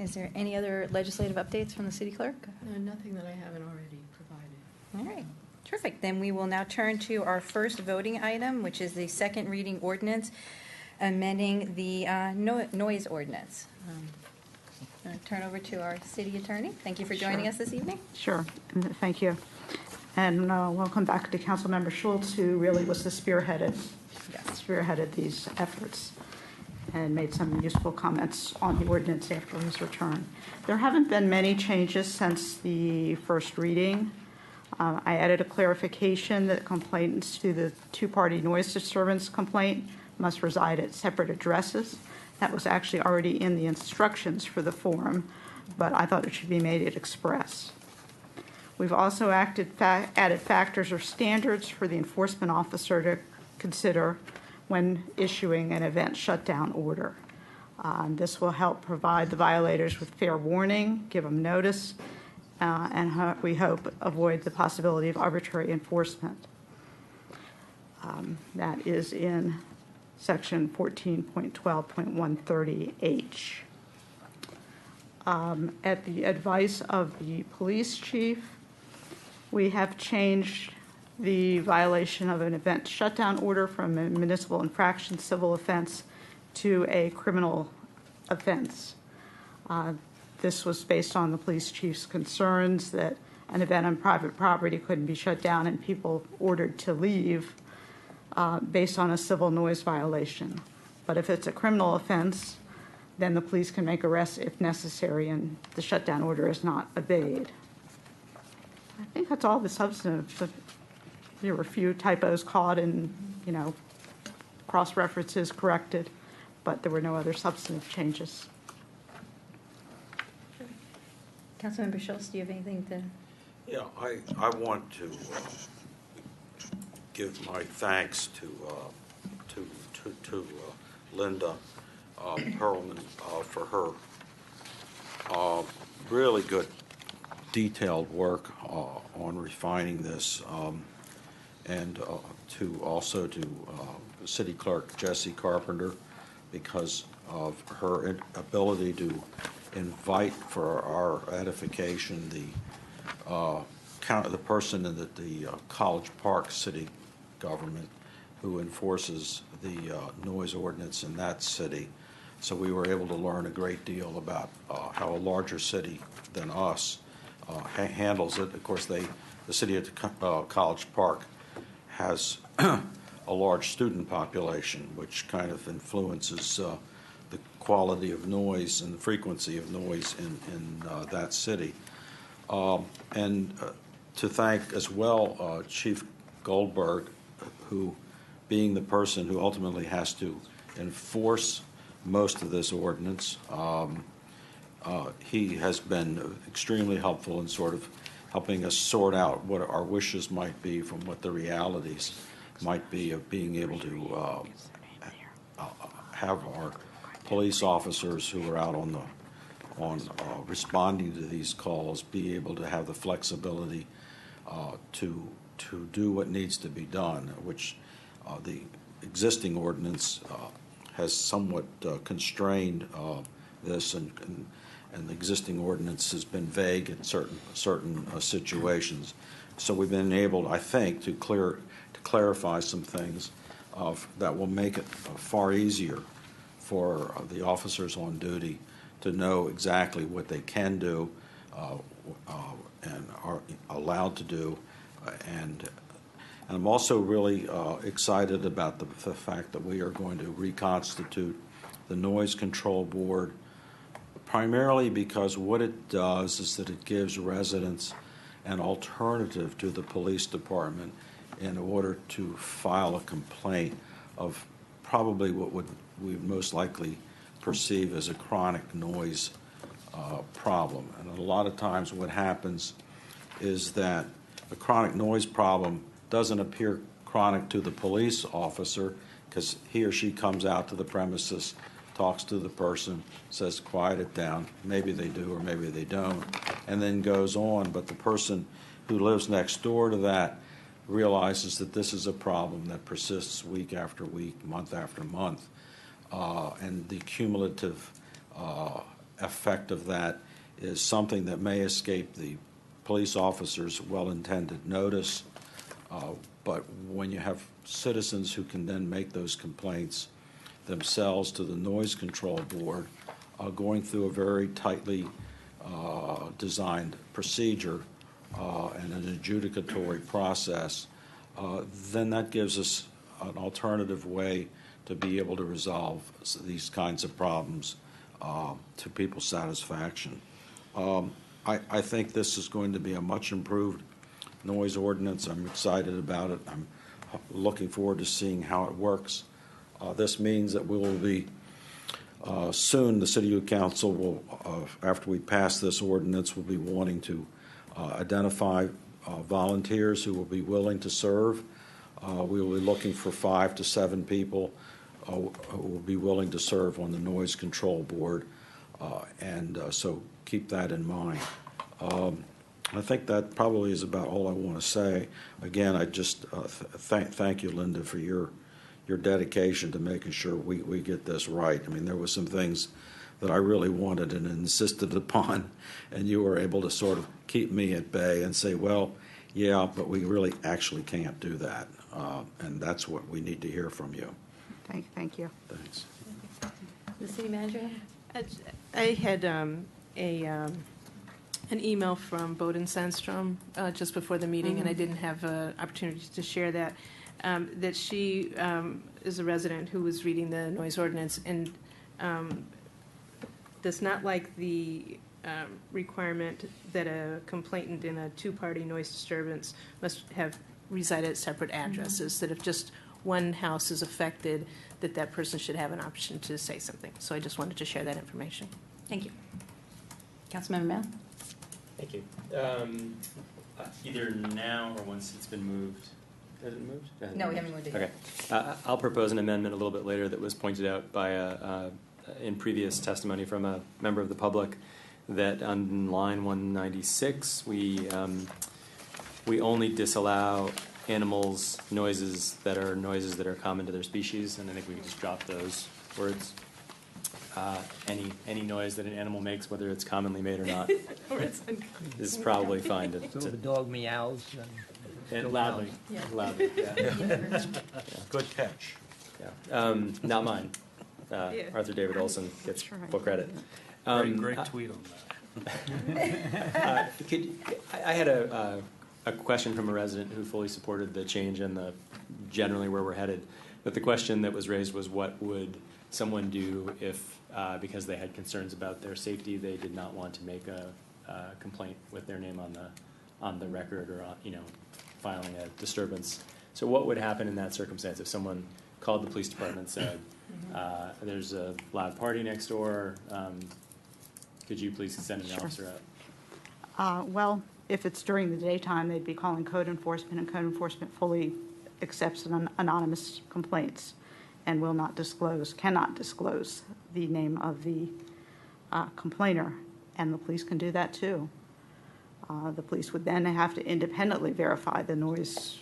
Is there any other legislative updates from the city clerk? Nothing that I haven't already provided. All right. Terrific. Then we will now turn to our first voting item, which is the second reading ordinance amending the noise ordinance. I'm going to turn over to our city attorney. Thank you for joining us this evening. Sure, and thank you. And welcome back to Councilmember Schultz, who really was the spearheaded these efforts and made some useful comments on the ordinance after his return. There haven't been many changes since the first reading. I added a clarification that complainants to the two-party noise disturbance complaint must reside at separate addresses. That was actually already in the instructions for the form, but I thought it should be made express. We've also added factors or standards for the enforcement officer to consider when issuing an event shutdown order. This will help provide the violators with fair warning, give them notice, and we hope avoid the possibility of arbitrary enforcement. That is in Section 14.12.130H. At the advice of the police chief, we have changed the violation of an event shutdown order from a municipal infraction civil offense to a criminal offense. This was based on the police chief's concerns that an event on private property couldn't be shut down and people ordered to leave based on a civil noise violation. But if it's a criminal offense, then the police can make arrests if necessary and the shutdown order is not obeyed. I think that's all the substantive. There were a few typos caught and, cross-references corrected, but there were no other substantive changes. Councilmember Schultz, do you have anything to? Yeah, I want to give my thanks to Linda Perlman for her really good detailed work on refining this, and to City Clerk Jesse Carpenter, because of her ability to invite for our edification the person in the College Park city government who enforces the noise ordinance in that city. So we were able to learn a great deal about how a larger city than us handles it. Of course, the city of College Park has a large student population, which kind of influences the quality of noise and the frequency of noise in that city. And to thank as well Chief Goldberg, who, being the person who ultimately has to enforce most of this ordinance, he has been extremely helpful in sort of helping us sort out what our wishes might be from what the realities might be of being able to have our police officers who are out on responding to these calls be able to have the flexibility to do what needs to be done, which the existing ordinance has somewhat constrained this, and the existing ordinance has been vague in certain situations. So we've been able, I think, to clarify some things that will make it far easier for the officers on duty to know exactly what they can do and are allowed to do. And I'm also really excited about the fact that we are going to reconstitute the Noise Control Board, primarily because what it does is that it gives residents an alternative to the police department in order to file a complaint of probably what we would most likely perceive as a chronic noise problem. And a lot of times what happens is that a chronic noise problem doesn't appear chronic to the police officer because he or she comes out to the premises, talks to the person, says, quiet it down. Maybe they do or maybe they don't, and then goes on. But the person who lives next door to that realizes that this is a problem that persists week after week, month after month. And the cumulative effect of that is something that may escape the police officer's well-intended notice. But when you have citizens who can then make those complaints themselves to the Noise Control Board, going through a very tightly designed procedure and an adjudicatory process, then that gives us an alternative way to be able to resolve these kinds of problems to people's satisfaction. I think this is going to be a much improved noise ordinance. I'm excited about it. I'm looking forward to seeing how it works. This means that we will be soon, the City Council will, after we pass this ordinance, will be wanting to identify volunteers who will be willing to serve. We will be looking for 5 to 7 people who will be willing to serve on the Noise Control Board, and so keep that in mind. I think that probably is about all I want to say. Again, I just thank you, Linda, for your dedication to making sure we get this right. I mean, there were some things that I really wanted and insisted upon, and you were able to sort of keep me at bay and say, well, yeah, but we really actually can't do that, and that's what we need to hear from you. Thank you. Thanks. The city manager? I had an email from Bodin Sandstrom just before the meeting, and I didn't have an opportunity to share that, that she is a resident who was reading the noise ordinance and does not like the requirement that a complainant in a two-party noise disturbance must reside at separate addresses, that if just one house is affected, that person should have an option to say something. So I just wanted to share that information. Thank you. Councilmember Mail? Thank you. Either now or once it's been moved. Has it moved? No, we haven't moved it yet. Okay. I'll propose an amendment a little bit later that was pointed out by in previous testimony from a member of the public, that on line 196 we only disallow noises that are common to their species, and I think we can just drop those words. Any noise that an animal makes, whether it's commonly made or not, is probably fine to. So the dog meows and loudly, Yeah. loudly. Yeah. Good catch. Yeah. Not mine. Arthur David Olson gets full credit. Great tweet on that. I had a question from a resident who fully supported the change and generally where we're headed. But the question that was raised was, what would someone do if, because they had concerns about their safety, they did not want to make a complaint with their name on the record, or filing a disturbance? So what would happen in that circumstance if someone called the police department and said, there's a loud party next door, could you please send an officer out? Well, if it's during the daytime, they'd be calling code enforcement, and code enforcement fully accepts anonymous complaints. and will not disclose, cannot disclose the name of the complainer, and the police can do that too. The police would then have to independently verify the noise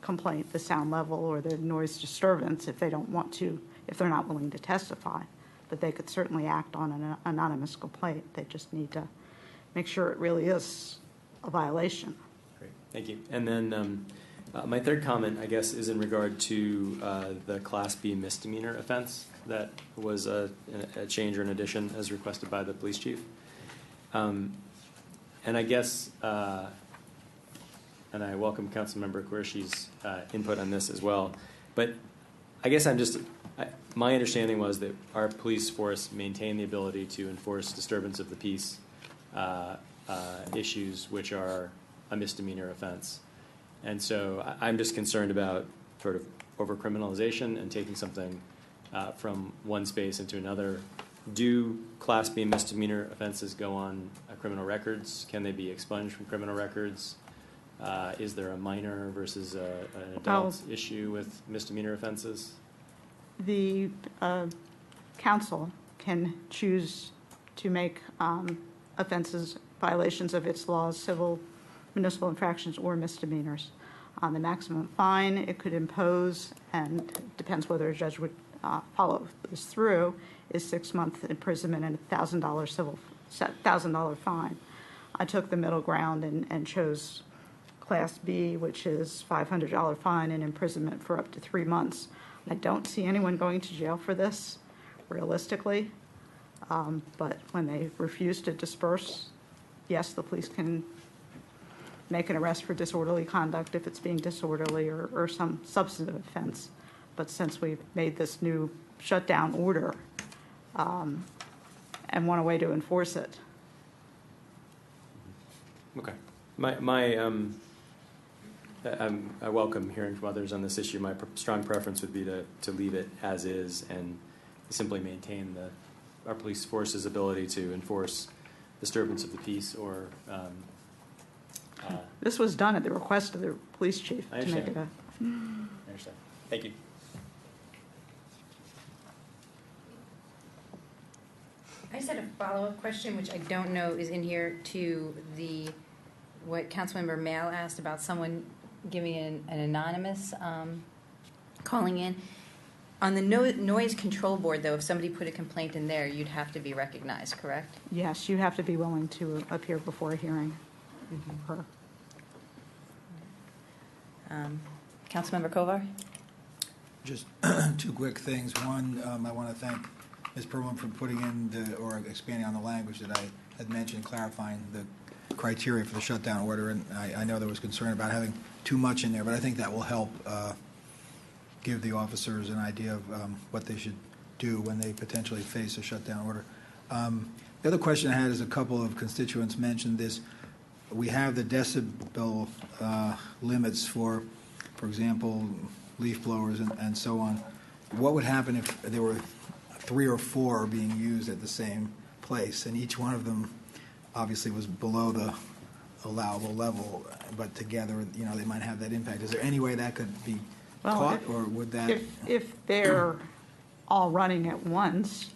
complaint, the sound level, or the noise disturbance if they don't want to, if they're not willing to testify. But they could certainly act on an anonymous complaint. They just need to make sure it really is a violation. Great, thank you. And then my third comment, I guess, is in regard to the Class B misdemeanor offense that was a change or an addition as requested by the police chief. And I guess, and I welcome Councilmember Quershi's input on this as well, but I guess my understanding was that our police force maintained the ability to enforce disturbance of the peace issues, which are a misdemeanor offense. And so I'm just concerned about sort of over-criminalization and taking something from one space into another. Do Class B misdemeanor offenses go on criminal records? Can they be expunged from criminal records? Is there a minor versus an adult issue with misdemeanor offenses? The council can choose to make offenses violations of its laws, civil, municipal infractions, or misdemeanors. On the maximum fine it could impose, and it depends whether a judge would follow this through, is 6 months imprisonment and $1,000 fine. I took the middle ground and chose Class B, which is $500 fine and imprisonment for up to 3 months. I don't see anyone going to jail for this, realistically. But when they refuse to disperse, yes, the police can make an arrest for disorderly conduct if it's being disorderly or some substantive offense. But since we've made this new shutdown order and want a way to enforce it. Okay. I welcome hearing from others on this issue. My strong preference would be to leave it as is and simply maintain our police force's ability to enforce disturbance of the peace or. This was done at the request of the police chief. I understand. I understand. Thank you. I just had a follow-up question, which I don't know is in here, to what Councilmember Mail asked about someone giving an anonymous calling in. On the noise control board, though, if somebody put a complaint in there, you'd have to be recognized, correct? Yes, you have to be willing to appear before a hearing. Mm-hmm. Councilmember Kovar? Just two quick things. One, I want to thank Ms. Perlman for putting in or expanding on the language that I had mentioned, clarifying the criteria for the shutdown order. And I know there was concern about having too much in there, but I think that will help give the officers an idea of what they should do when they potentially face a shutdown order. The other question I had is a couple of constituents mentioned this. We have the decibel limits for example, leaf blowers and so on. What would happen if there were 3 or 4 being used at the same place, and each one of them obviously was below the allowable level, but together, they might have that impact? Is there any way that could be caught, or would that? If they're all running at once,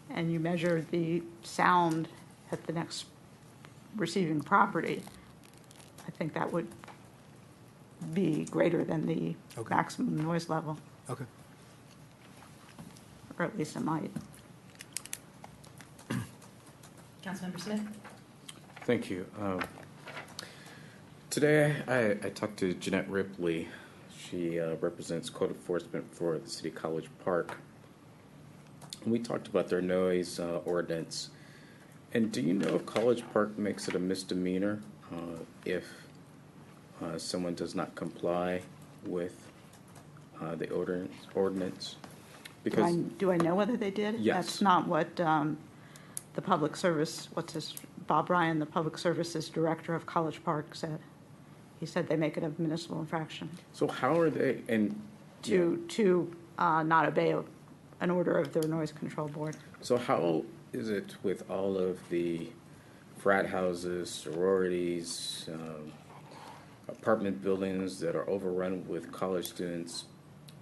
and you measure the sound at the next receiving property, I think that would be greater than the maximum noise level. Okay. Or at least it might. Councilmember Smith? Thank you. Today I talked to Jeanette Ripley. She represents code enforcement for the City College Park. And we talked about their noise ordinance. And do you know if College Park makes it a misdemeanor if someone does not comply with the ordinance? Because do I know whether they did? Yes. That's not what the public service, Bob Ryan, the public services director of College Park, said. He said they make it a municipal infraction. So how are they to not obey an order of their noise control board? So how is it with all of the frat houses, sororities, apartment buildings that are overrun with college students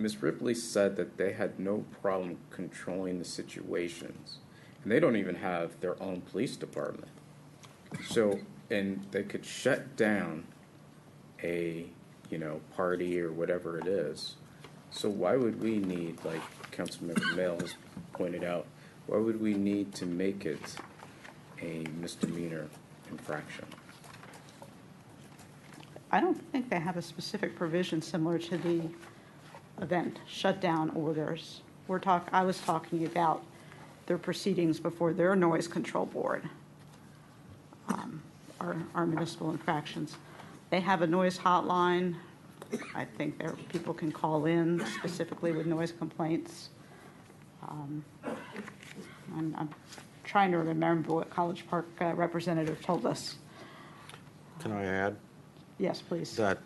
Ms. Ripley said that they had no problem controlling the situations, and they don't even have their own police department. So, and they could shut down a, party or whatever it is. So why would we need, like Councilmember Mail has pointed out, why would we need to make it a misdemeanor infraction? I don't think they have a specific provision similar to the event shutdown orders. I was talking about their proceedings before their noise control board, our municipal infractions. They have a noise hotline. I think people can call in specifically with noise complaints. I'm trying to remember what College Park representative told us. Can I add? Yes, please. That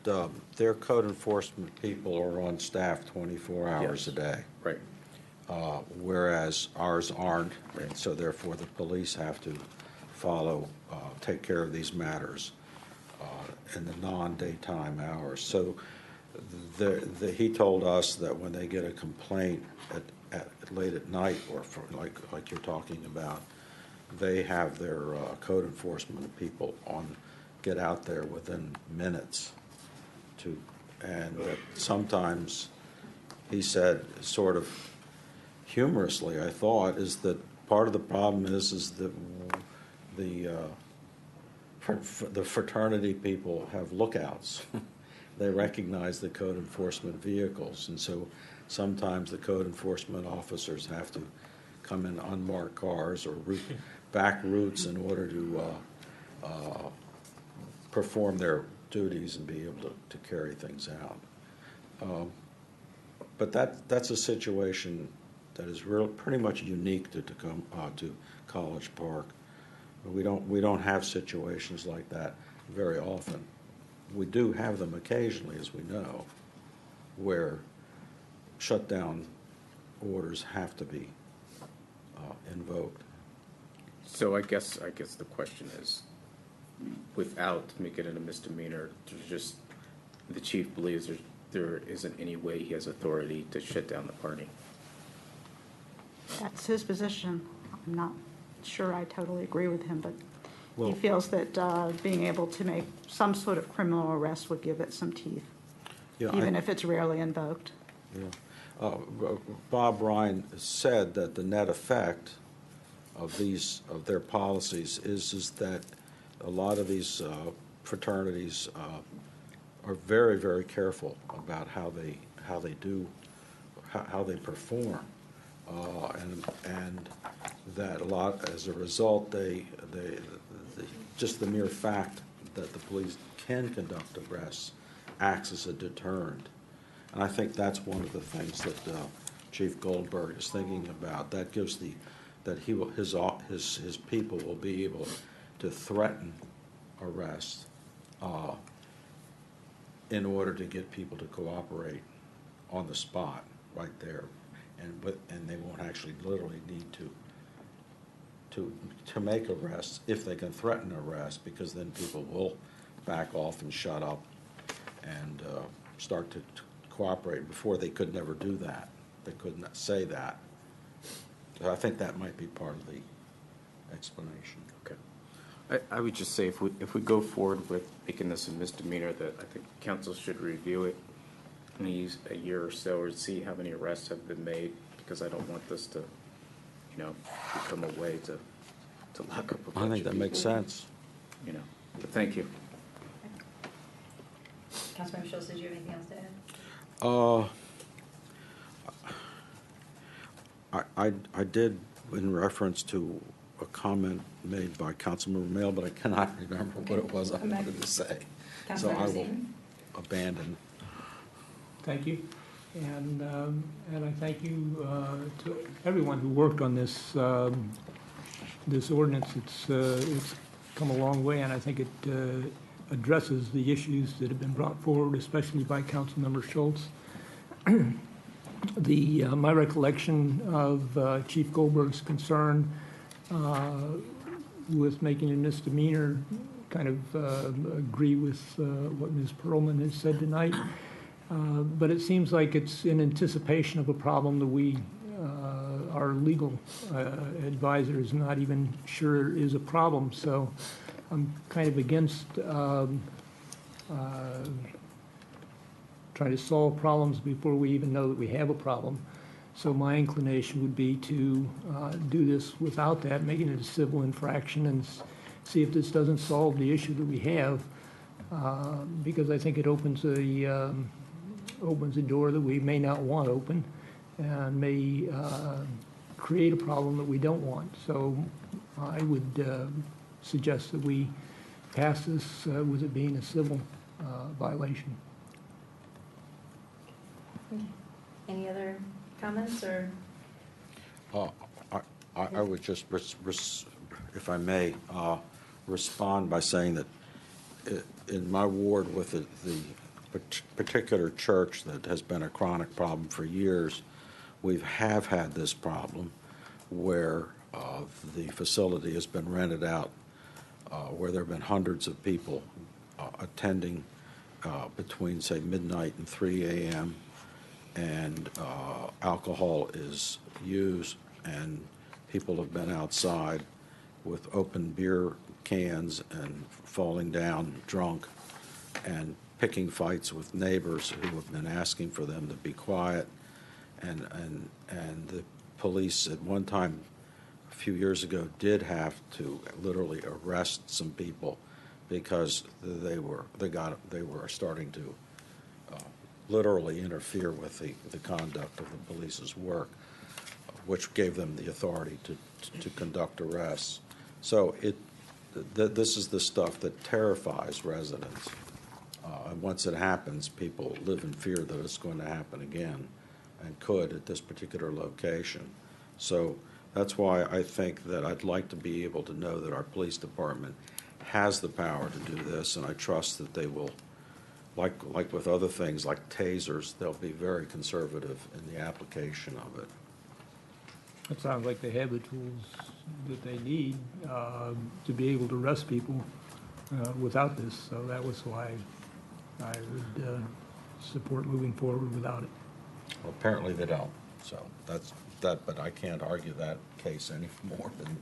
their code enforcement people are on staff 24 hours a day. Right. Whereas ours aren't, and so therefore the police have to take care of these matters in the non-daytime hours. So he told us that when they get a complaint at late at night, or like you're talking about, they have their code enforcement people get out there within minutes and that sometimes, he said, sort of humorously, I thought, is that part of the problem is that the fraternity people have lookouts. They recognize the code enforcement vehicles, and so sometimes the code enforcement officers have to come in unmarked cars or back routes in order to perform their duties and be able to carry things out. But that's a situation that is pretty much unique to College Park. We don't have situations like that very often. We do have them occasionally, as we know, where shutdown orders have to be invoked. So I guess the question is, without making it a misdemeanor, the chief believes there isn't any way he has authority to shut down the party. That's his position. I'm not sure I totally agree with him, but Well, he feels that being able to make some sort of criminal arrest would give it some teeth, even if it's rarely invoked. Yeah. Bob Ryan said that the net effect of their policies is that a lot of these fraternities are very, very careful about how they perform, and that as a result, just the mere fact that the police can conduct arrests acts as a deterrent. And I think that's one of the things that Chief Goldberg is thinking about. That gives his people will be able to threaten arrest in order to get people to cooperate on the spot right there, and they won't actually literally need to make arrests if they can threaten arrest, because then people will back off and shut up and start to cooperate. Before, they could never do that. They couldn't say that. So I think that might be part of the explanation. Okay. I would just say if we go forward with making this a misdemeanor, that I think council should review it in a year or so, or see how many arrests have been made, because I don't want this to, become a way to lock up a bunch I think of that makes people, sense. But thank you. Councilmember Schultz, did you have anything else to add? I did, in reference to a comment made by Councilmember Mail, but I cannot remember what it was I wanted to say. So I will abandon. Thank you. And I thank you to everyone who worked on this this ordinance. It's come a long way, and I think it addresses the issues that have been brought forward, especially by Councilmember Schultz. My recollection of Chief Goldberg's concern with making a misdemeanor kind of agree with what Ms. Perlman has said tonight. But it seems like it's in anticipation of a problem that we, our legal advisor is not even sure is a problem. So I'm kind of against trying to solve problems before we even know that we have a problem. So my inclination would be to do this without that, making it a civil infraction, and see if this doesn't solve the issue that we have, because I think it opens a door that we may not want open, and may create a problem that we don't want. So I would suggest that we pass this with it being a civil violation. Any other comments or? I would just, if I may, respond by saying that in my ward with the particular church that has been a chronic problem for years, we have had this problem where the facility has been rented out, where there have been hundreds of people attending between, say, midnight and 3 a.m., and alcohol is used, and people have been outside with open beer cans and falling down drunk and picking fights with neighbors who have been asking for them to be quiet. And the police at one time, a few years ago, did have to literally arrest some people because they were starting to literally interfere with the conduct of the police's work, which gave them the authority to conduct arrests. So this is the stuff that terrifies residents. And once it happens, people live in fear that it's going to happen again, and could at this particular location. So that's why I think that I'd like to be able to know that our police department has the power to do this, and I trust that they will, like with other things like tasers, they'll be very conservative in the application of it. It sounds like they have the tools that they need to be able to arrest people without this. So that was why I would support moving forward without it. Well, apparently they don't. So that's that, but I can't argue that case any more than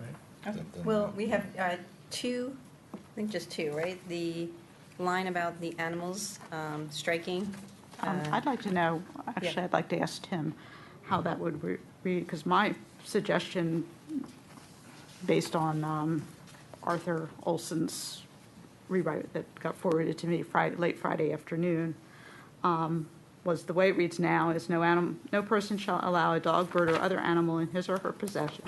Well, we have two, I think just two, right? The line about the animals striking. I'd like to know, actually, I'd like to ask Tim how that would read, because my suggestion, based on Arthur Olson's rewrite that got forwarded to me late Friday afternoon, was the way it reads now is no person shall allow a dog, bird, or other animal in his or her possession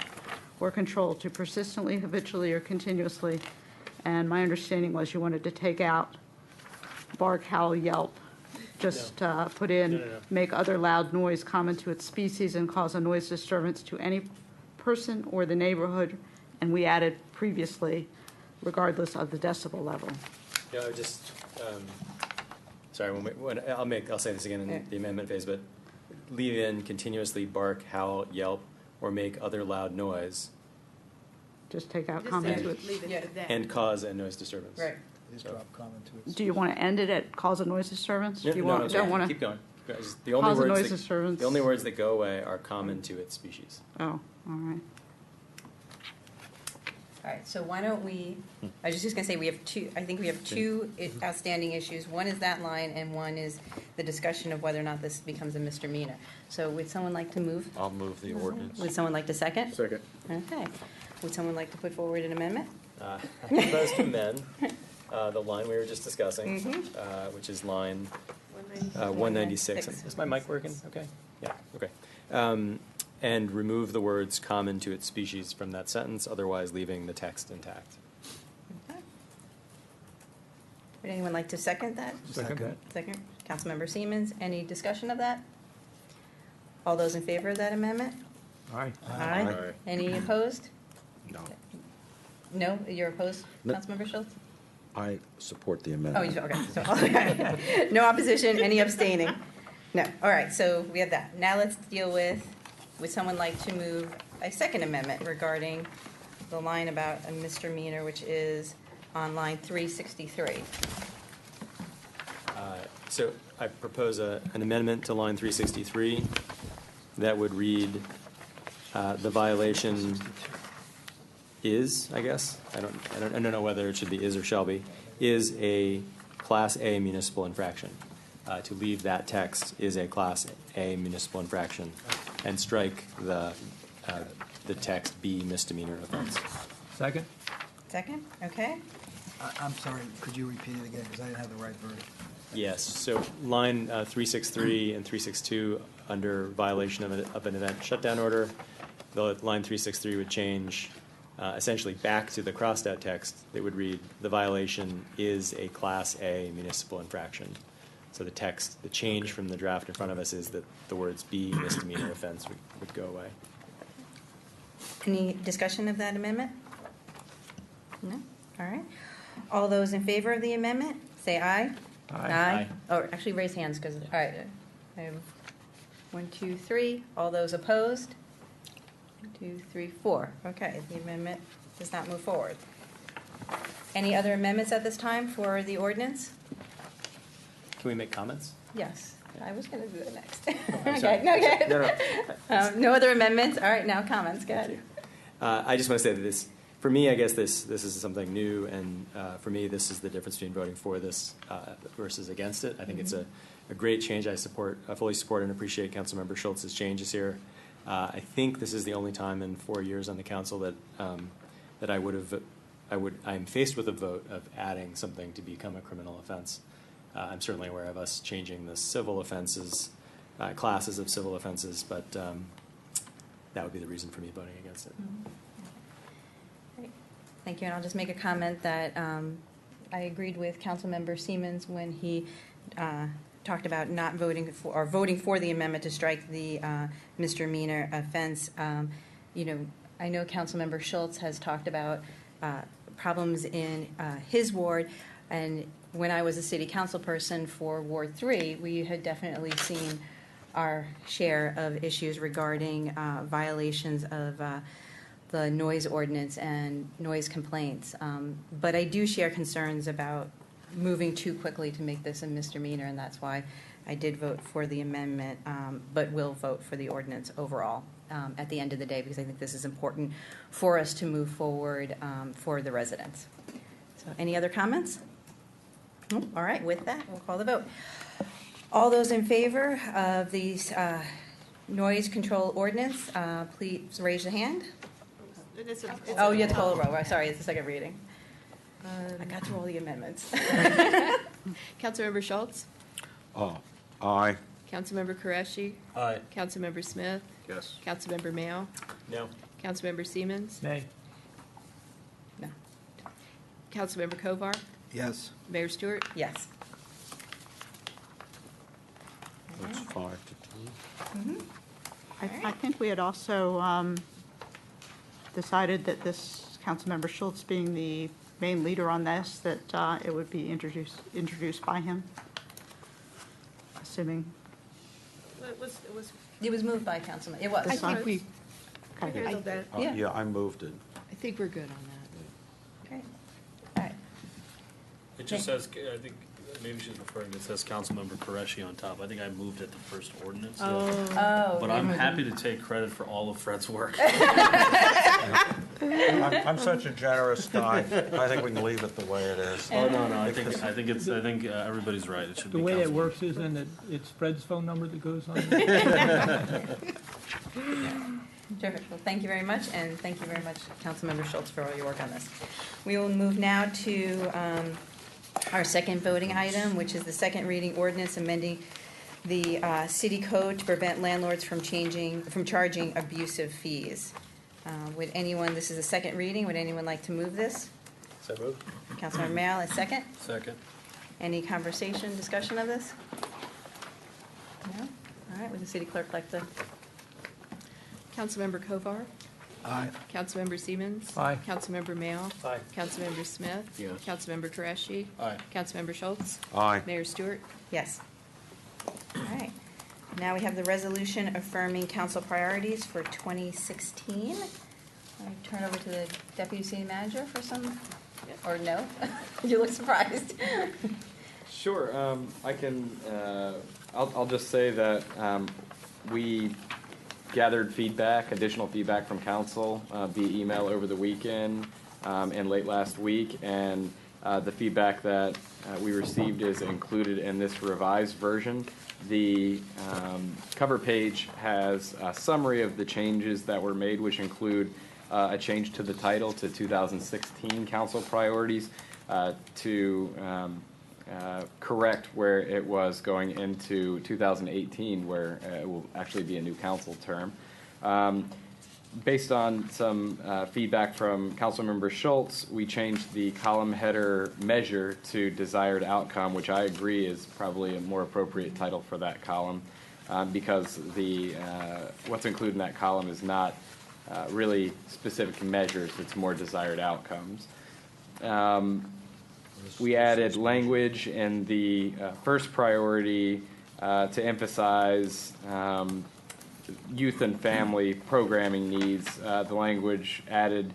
or control to persistently, habitually, or continuously. And my understanding was you wanted to take out bark, howl, yelp, just put in make other loud noise common to its species and cause a noise disturbance to any person or the neighborhood. And we added previously, regardless of the decibel level. Yeah, just, sorry, I'll say this again in the amendment phase, but leave in continuously bark, howl, yelp, or make other loud noise. Just take out common to its. And cause a noise disturbance. Right. Just drop common to its. Do you want to end it at cause a noise disturbance? No, Do you no, don't want to? keep going. The Cause a noise disturbance. The only words that go away are common to its species. Oh, all right. All right, so why don't we, I was just going to say, I think we have two outstanding issues. One is that line, and one is the discussion of whether or not this becomes a misdemeanor. So would someone like to move? I'll move the ordinance. Would someone like to second? Second. Okay. Would someone like to put forward an amendment? I propose to amend the line we were just discussing, which is line 196. Is my mic working? Okay. Yeah, okay. And remove the words common to its species from that sentence, otherwise leaving the text intact. Okay. Would anyone like to second that? Second. Second. Councilmember Siemens, any discussion of that? All those in favor of that amendment? Aye. Aye. Any opposed? No. No, you're opposed, No. Councilmember Schultz? I support the Oh, amendment. okay. So, no opposition, any abstaining? No. All right, so we have that. Now let's deal with, would someone like to move a second amendment regarding the line about a misdemeanor, which is on line 363? So I propose an amendment to line 363 that would read, the violation is, I guess, I don't know whether it should be is or shall be, is a Class A municipal infraction. To leave that text is a Class A municipal infraction, and strike the text B misdemeanor offense. Second? Second, okay. I'm sorry, could you repeat it again, because I didn't have the right version. Yes, so line 363 and 362 under violation of an event shutdown order, the line 363 would change essentially back to the crossed out text. It would read, the violation is a Class A municipal infraction. So the text, the change from the draft in front of us is that the words B misdemeanor offense would go away. Any discussion of that amendment? No? All right. All those in favor of the amendment, say aye. Aye. Oh, actually raise hands, because, all right. I have 1, 2, 3. All those opposed? 1, 2, 3, 4. Okay, the amendment does not move forward. Any other amendments at this time for the ordinance? Can we make comments? Yes, I was going to do that next. I'm sorry. Okay, no, I'm go sorry. ahead. No other amendments? All right, now comments, go ahead. I just want to say that this, for me, I guess this is something new, and for me, this is the difference between voting for this versus against it. I think it's a great change. I fully support and appreciate Councilmember Schultz's changes here. I think this is the only time in 4 years on the council that I'm faced with a vote of adding something to become a criminal offense. I'm certainly aware of us changing the civil offenses, classes of civil offenses, but that would be the reason for me voting against it. Great. Thank you, and I'll just make a comment that I agreed with Councilmember Siemens when he talked about not voting for, or voting for the amendment to strike the misdemeanor offense. I know Councilmember Schultz has talked about problems in his ward, and when I was a city council person for Ward 3, we had definitely seen our share of issues regarding violations of the noise ordinance and noise complaints. But I do share concerns about moving too quickly to make this a misdemeanor, and that's why I did vote for the amendment, but will vote for the ordinance overall at the end of the day, because I think this is important for us to move forward for the residents. So any other comments? Nope. All right, with that, we'll call the vote. All those in favor of the noise control ordinance, please raise your hand. Oh, you have to call the roll. Sorry, it's the second reading. I got through all the amendments. Councilmember Schultz? Aye. Councilmember Qureshi? Aye. Councilmember Smith? Yes. Councilmember Mayo? No. Councilmember Siemens? Nay. No. Councilmember Kovar? Yes. Mayor Stewart? Yes. That's 5 to 2. I think we had also decided that this Councilmember Schultz being the main leader on this, that it would be introduced by him, assuming. It was moved by Councilman. It was. I think we Okay. handled that. Yeah, I moved it. I think we're good on that. Okay. All right. It just says, I think, maybe she's referring to, it says Councilmember Qureshi on top. I think I moved at the first ordinance. Oh. But I'm happy to take credit for all of Fred's work. I'm such a generous guy. I think we can leave it the way it is. Oh, no, I think everybody's right. It should be The way it Councilmember. works isn't it, it's Fred's phone number that goes on? Terrific. Well, thank you very much, and thank you very much, Councilmember Schultz, for all your work on this. We will move now to our second voting item, which is the second reading ordinance amending the city code to prevent landlords from charging abusive fees. Would anyone, this is the second reading, would anyone like to move this? So moved. Councilmember Merrill, a second? Second. Any conversation, discussion of this? No? All right, would the city clerk like to? Councilmember Kovar? Aye. Councilmember Siemens? Aye. Councilmember Mayo? Aye. Councilmember Smith? Yes. Councilmember Qureshi? Aye. Councilmember Schultz? Aye. Mayor Stewart? Yes. All right. Now we have the resolution affirming council priorities for 2016. I turn over to the deputy city manager for some, or no? You look surprised. Sure. I can. I'll just say that we gathered feedback, additional feedback from council via email over the weekend and late last week, and the feedback that we received is included in this revised version. The cover page has a summary of the changes that were made, which include a change to the title to 2016 council priorities to correct where it was going into 2018, where it will actually be a new council term. Based on some feedback from Councilmember Schultz, we changed the column header measure to desired outcome, which I agree is probably a more appropriate title for that column, because the what's included in that column is not really specific measures, it's more desired outcomes. We added language in the first priority to emphasize youth and family programming needs. The language added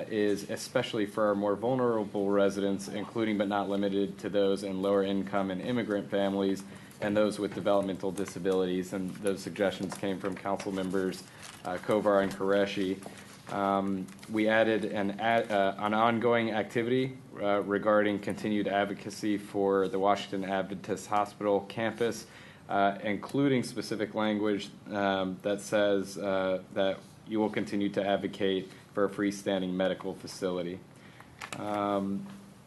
is especially for our more vulnerable residents, including but not limited to those in lower income and immigrant families and those with developmental disabilities. And those suggestions came from council members Kovar and Qureshi. We added an ongoing activity regarding continued advocacy for the Washington Adventist Hospital campus, including specific language that says that you will continue to advocate for a freestanding medical facility.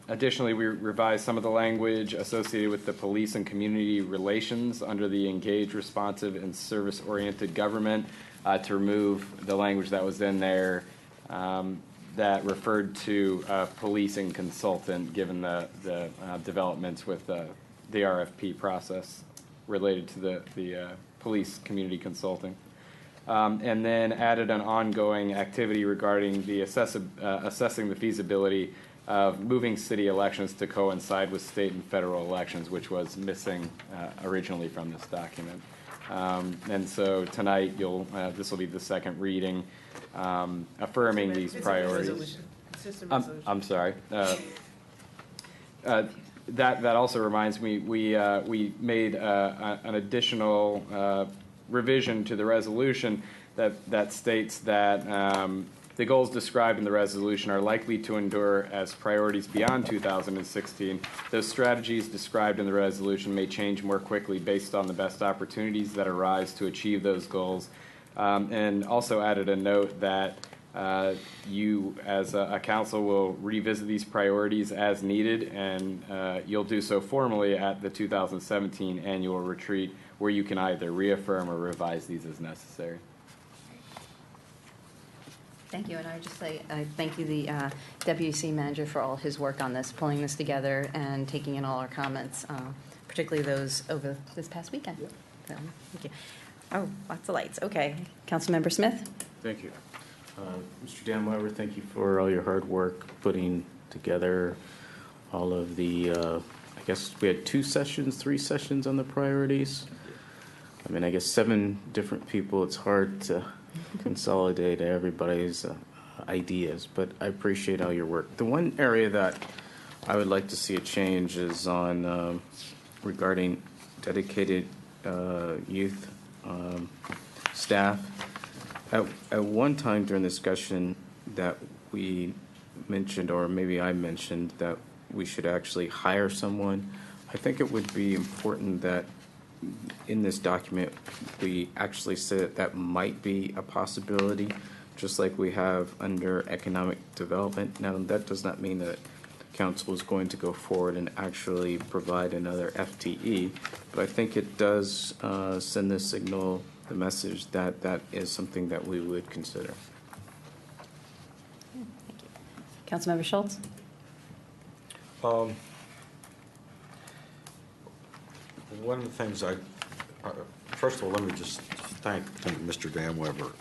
Additionally, we revised some of the language associated with the police and community relations under the engaged, responsive, and service-oriented government to remove the language that was in there that referred to policing consultant, given the developments with the RFP process related to the police community consulting. And then added an ongoing activity regarding the assessing the feasibility of moving city elections to coincide with state and federal elections, which was missing originally from this document. And so tonight, this will be the second reading, affirming these priorities. I'm sorry. That also reminds me, we made an additional revision to the resolution that states that the goals described in the resolution are likely to endure as priorities beyond 2016. Those strategies described in the resolution may change more quickly based on the best opportunities that arise to achieve those goals. And also added a note that you, as a council, will revisit these priorities as needed, and you'll do so formally at the 2017 annual retreat, where you can either reaffirm or revise these as necessary. Thank you, and I would just say I thank you, the WC manager, for all his work on this, pulling this together and taking in all our comments, particularly those over this past weekend. Yeah. So, thank you. Oh, lots of lights. Okay, Councilmember Smith. Thank you. Mr. Damweber, thank you for all your hard work putting together all of the, I guess we had 3 sessions on the priorities. I mean, I guess 7 different people. It's hard to consolidate everybody's ideas, but I appreciate all your work. The one area that I would like to see a change is on regarding dedicated youth staff. At one time during the discussion that we mentioned, or maybe I mentioned, that we should actually hire someone. I think it would be important that in this document we actually say that that might be a possibility, just like we have under economic development. Now, that does not mean that council is going to go forward and actually provide another FTE, but I think it does send the signal, the message that that is something that we would consider. Thank you. Councilmember Schultz. One of the things first of all, let me just thank Mr. Damweber,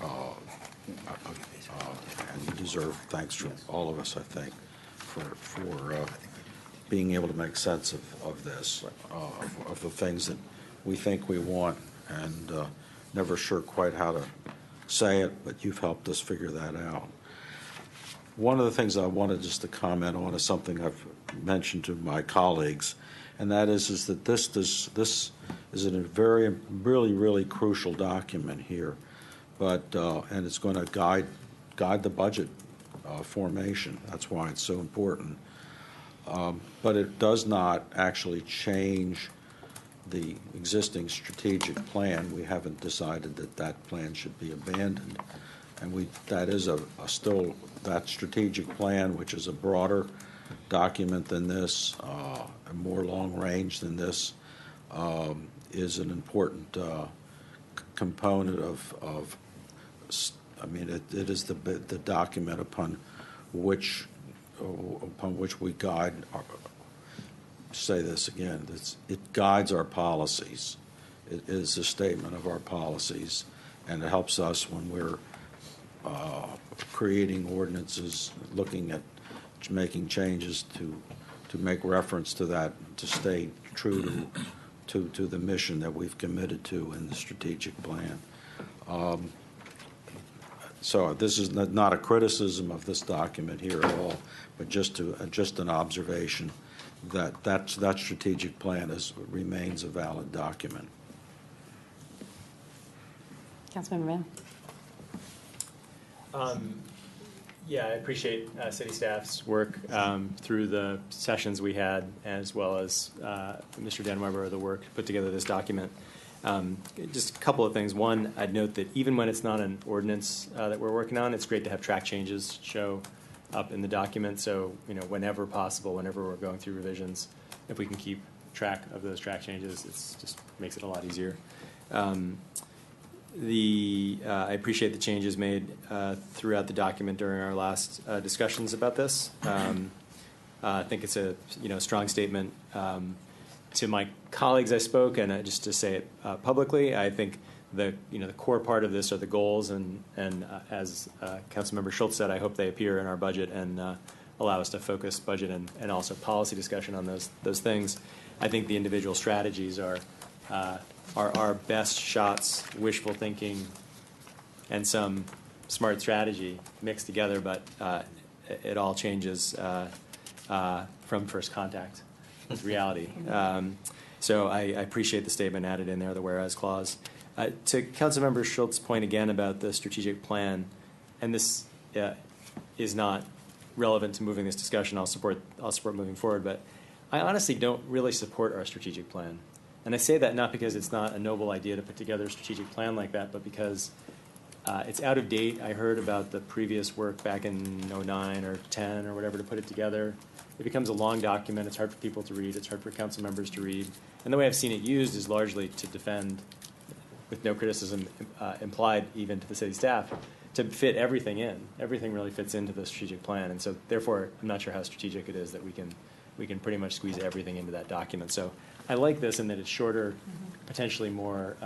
and you deserve thanks from all of us, I think, for being able to make sense of this, of the things that we think we want, and never sure quite how to say it, but you've helped us figure that out. One of the things I wanted just to comment on is something I've mentioned to my colleagues, and that is that this is a really crucial document here, but and it's going to guide the budget formation. That's why it's so important. But it does not actually change the existing strategic plan. We haven't decided that plan should be abandoned, and that is still that strategic plan, which is a broader document than this, a more long range than this, is an important component of. I mean, it is the document upon which we guide. Say this again. It guides our policies. It is a statement of our policies, and it helps us when we're creating ordinances, looking at making changes to make reference to that, to stay true to the mission that we've committed to in the strategic plan. So this is not a criticism of this document here at all, but just an observation that strategic plan remains a valid document. Councilmember Mann. Yeah, I appreciate city staff's work through the sessions we had, as well as Mr. Dan Weber, the work to put together this document. Just a couple of things. One, I'd note that even when it's not an ordinance that we're working on, it's great to have track changes show up in the document. So, whenever possible, whenever we're going through revisions, if we can keep track of those track changes, it just makes it a lot easier. I appreciate the changes made throughout the document during our last discussions about this. I think it's a strong statement. To my colleagues I spoke, and just to say it publicly, I think the core part of this are the goals, and as Councilmember Schultz said, I hope they appear in our budget and allow us to focus budget and also policy discussion on those things. I think the individual strategies are our best shots, wishful thinking, and some smart strategy mixed together, but it all changes from first contact with reality. So I appreciate the statement added in there, the whereas clause. To Councilmember Schultz's point again about the strategic plan, and this is not relevant to moving this discussion, I'll support moving forward, but I honestly don't really support our strategic plan. And I say that not because it's not a noble idea to put together a strategic plan like that, but because it's out of date. I heard about the previous work back in 09 or 10 or whatever to put it together. It becomes a long document. It's hard for people to read. It's hard for council members to read. And the way I've seen it used is largely to defend, with no criticism implied even to the city staff, to fit everything in. Everything really fits into the strategic plan. And so therefore, I'm not sure how strategic it is that we can pretty much squeeze everything into that document. So I like this in that it's shorter, potentially more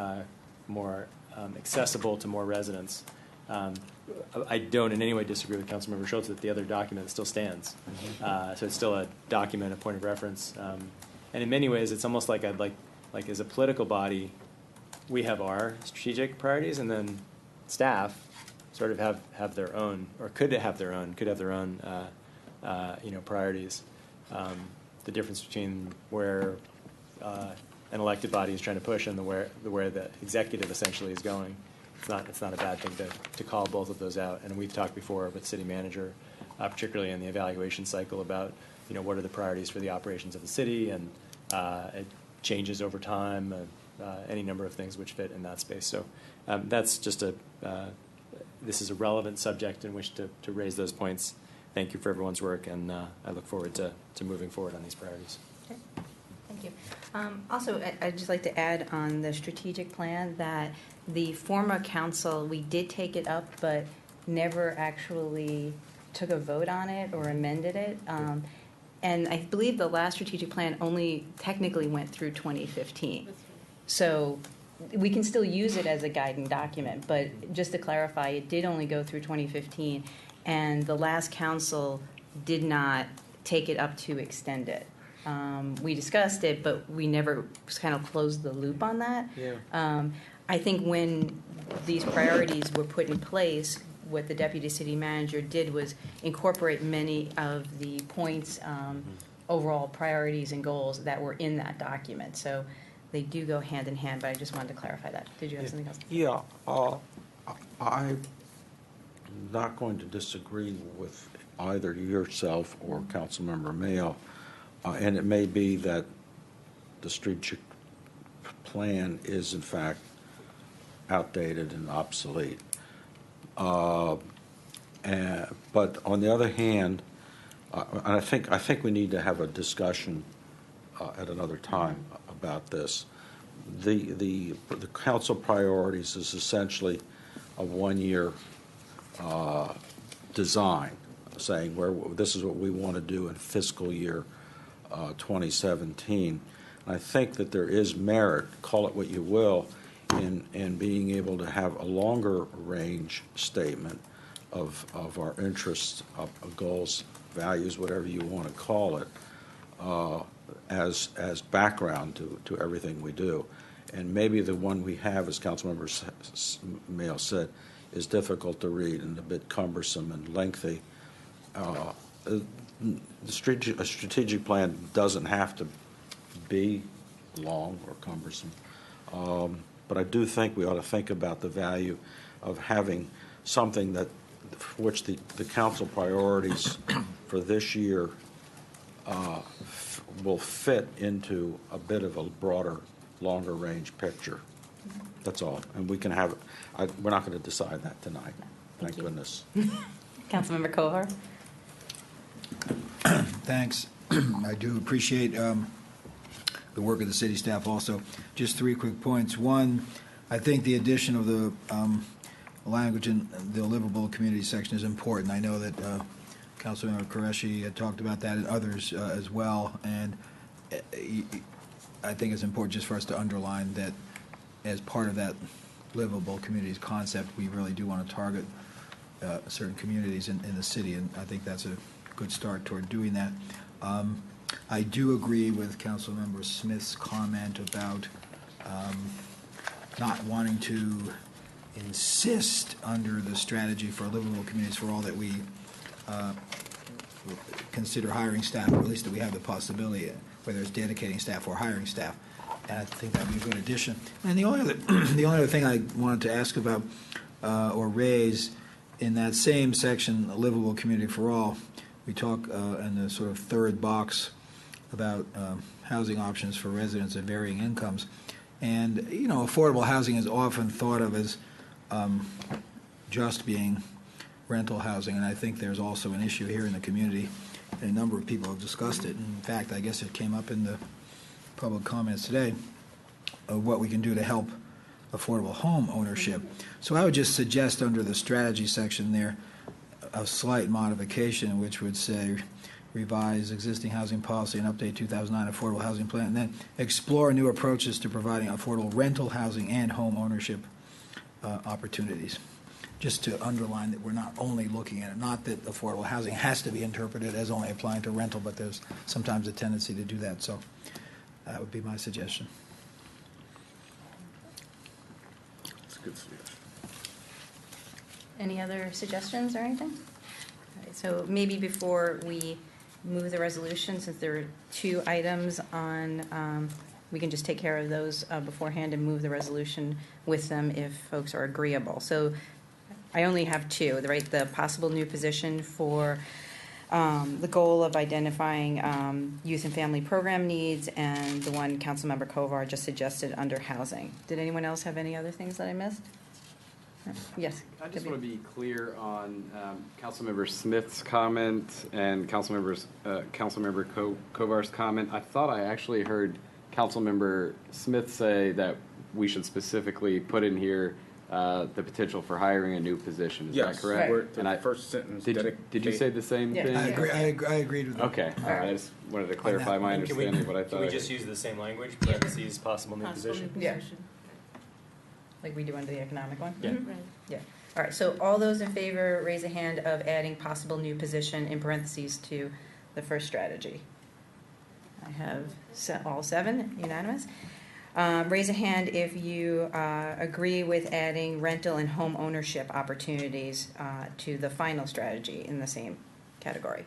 accessible to more residents. I don't in any way disagree with Councilmember Schultz that the other document still stands. So it's still a document, a point of reference. And in many ways, it's almost like I'd like as a political body, we have our strategic priorities, and then staff sort of have their own, or could have their own priorities. The difference between where an elected body is trying to push and where the executive essentially is going. It's not a bad thing to call both of those out. And we've talked before with city manager, particularly in the evaluation cycle, about what are the priorities for the operations of the city, and it changes over time. Any number of things which fit in that space. So that's just this is a relevant subject in which to raise those points. Thank you for everyone's work, and I look forward to moving forward on these priorities. Okay. Thank you. Also, I'd just like to add on the strategic plan that the former council, we did take it up, but never actually took a vote on it or amended it. And I believe the last strategic plan only technically went through 2015. So we can still use it as a guiding document, but just to clarify, it did only go through 2015, and the last council did not take it up to extend it. We discussed it, but we never kind of closed the loop on that. Yeah. I think when these priorities were put in place, what the deputy city manager did was incorporate many of the points overall priorities and goals that were in that document. So they do go hand in hand, but I just wanted to clarify that. Did you have something else? Yeah, I'm not going to disagree with either yourself or Councilmember Mayo, and it may be that the strategic plan is in fact outdated and obsolete. But on the other hand, and I think we need to have a discussion at another time about this. The council priorities is essentially a one-year design, saying this is what we want to do in fiscal year 2017. I think that there is merit, call it what you will, in being able to have a longer range statement of our interests, of goals, values, whatever you want to call it, as background to everything we do. And maybe the one we have, as Councilmember Mayo said, is difficult to read and a bit cumbersome and lengthy. A strategic plan doesn't have to be long or cumbersome. But I do think we ought to think about the value of having something that which the council priorities for this year will fit into a bit of a broader, longer range picture. That's all. And we can have, we're not going to decide that tonight. Thank goodness. Councilmember Kovar. Thanks. I do appreciate the work of the city staff also. Just 3 quick points. One, I think the addition of the language in the livable community section is important. I know that Councilmember Qureshi had talked about that and others as well. And I think it's important just for us to underline that as part of that livable communities concept, we really do want to target certain communities in the city, and I think that's a good start toward doing that. I do agree with Councilmember Smith's comment about not wanting to insist under the strategy for livable communities for all that we consider hiring staff, or at least that we have the possibility, whether it's dedicating staff or hiring staff. And I think that would be a good addition. And the only other thing I wanted to ask about or raise in that same section, livable community for all, we talk in the sort of third box about housing options for residents of varying incomes. And, you know, affordable housing is often thought of as just being rental housing, and I think there's also an issue here in the community, and a number of people have discussed it. In fact, I guess it came up in the public comments today of what we can do to help affordable home ownership. So I would just suggest under the strategy section there a slight modification, which would say revise existing housing policy and update 2009 affordable housing plan, and then explore new approaches to providing affordable rental housing and home ownership opportunities. Just to underline that we're not only looking at it, not that affordable housing has to be interpreted as only applying to rental, but there's sometimes a tendency to do that. So that would be my suggestion. That's a good suggestion. Any other suggestions or anything? All right, so maybe before we move the resolution, since there are 2 items on, we can just take care of those beforehand and move the resolution with them if folks are agreeable. So I only have 2, right? The possible new position for the goal of identifying youth and family program needs, and the one Councilmember Kovar just suggested under housing. Did anyone else have any other things that I missed? Yes. I just want to be clear on Councilmember Smith's comment and Councilmember Kovar's comment. I thought I actually heard Councilmember Smith say that we should specifically put in here the potential for hiring a new position. Is that correct? Right. And first sentence. Did you say the same thing? I agreed with that. Okay. All right. I just wanted to clarify my understanding of what I thought. Can we just use the same language? Parentheses, possible new position. Yeah. Like we do under the economic one? Yeah. Right. Yeah. All right, so all those in favor, raise a hand of adding possible new position in parentheses to the first strategy. I have all 7, unanimous. Raise a hand if you agree with adding rental and home ownership opportunities to the final strategy in the same category.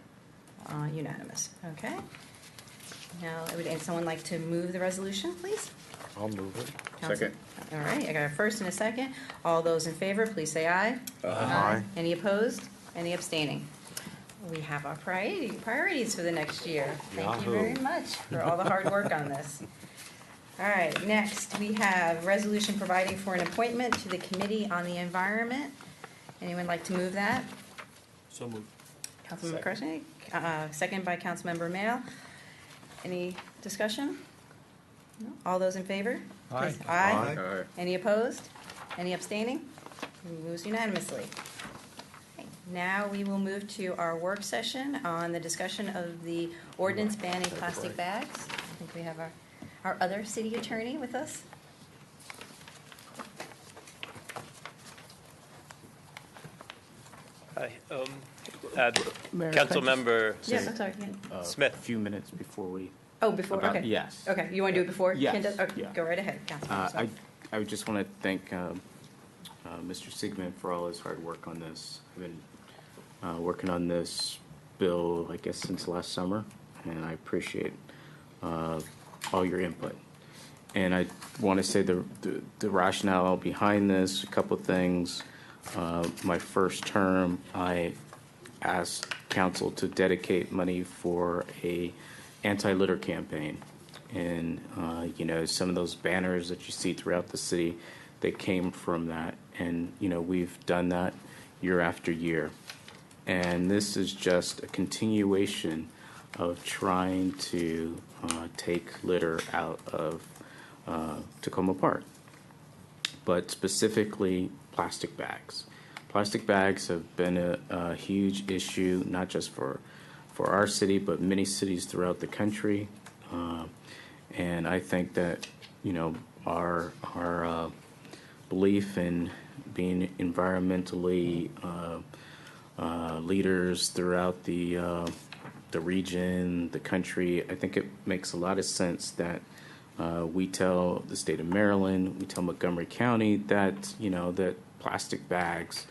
Unanimous, okay? Now, would someone like to move the resolution, please? I'll move it. Council- All right, I got a first and a second. All those in favor, please say aye. Aye. Any opposed? Any abstaining? We have our priorities for the next year. Thank you very much for all the hard work on this. All right, next, we have resolution providing for an appointment to the Committee on the Environment. Anyone like to move that? So moved. Councilmember Crushing, second by Councilmember Mail. Any discussion? No? All those in favor? Aye. Please- Aye. Any opposed? Any abstaining? Moves unanimously. Okay, now we will move to our work session on the discussion of the ordinance banning plastic bags. I think we have our other city attorney with us. Hi. Mayor, Councilmember Yes, I'm sorry. Yeah. Smith. A few minutes before we. Oh, before, About- okay. yes. Okay, you want to do it before? Yes, Ken does? Okay, yeah. go right ahead, Councilmember. I would just want to thank Mr. Sigmund for all his hard work on this. I've been working on this bill, I guess, since last summer, and I appreciate all your input. And I want to say the rationale behind this, a couple of things. My first term, I asked council to dedicate money for a anti-litter campaign. And, some of those banners that you see throughout the city, they came from that. And, we've done that year after year. And this is just a continuation of trying to take litter out of Tacoma Park. But specifically, plastic bags. Plastic bags have been a huge issue, not just for our city, but many cities throughout the country. And I think that, our belief in being environmentally leaders throughout the region, the country, I think it makes a lot of sense that we tell the state of Maryland, we tell Montgomery County that, that plastic bags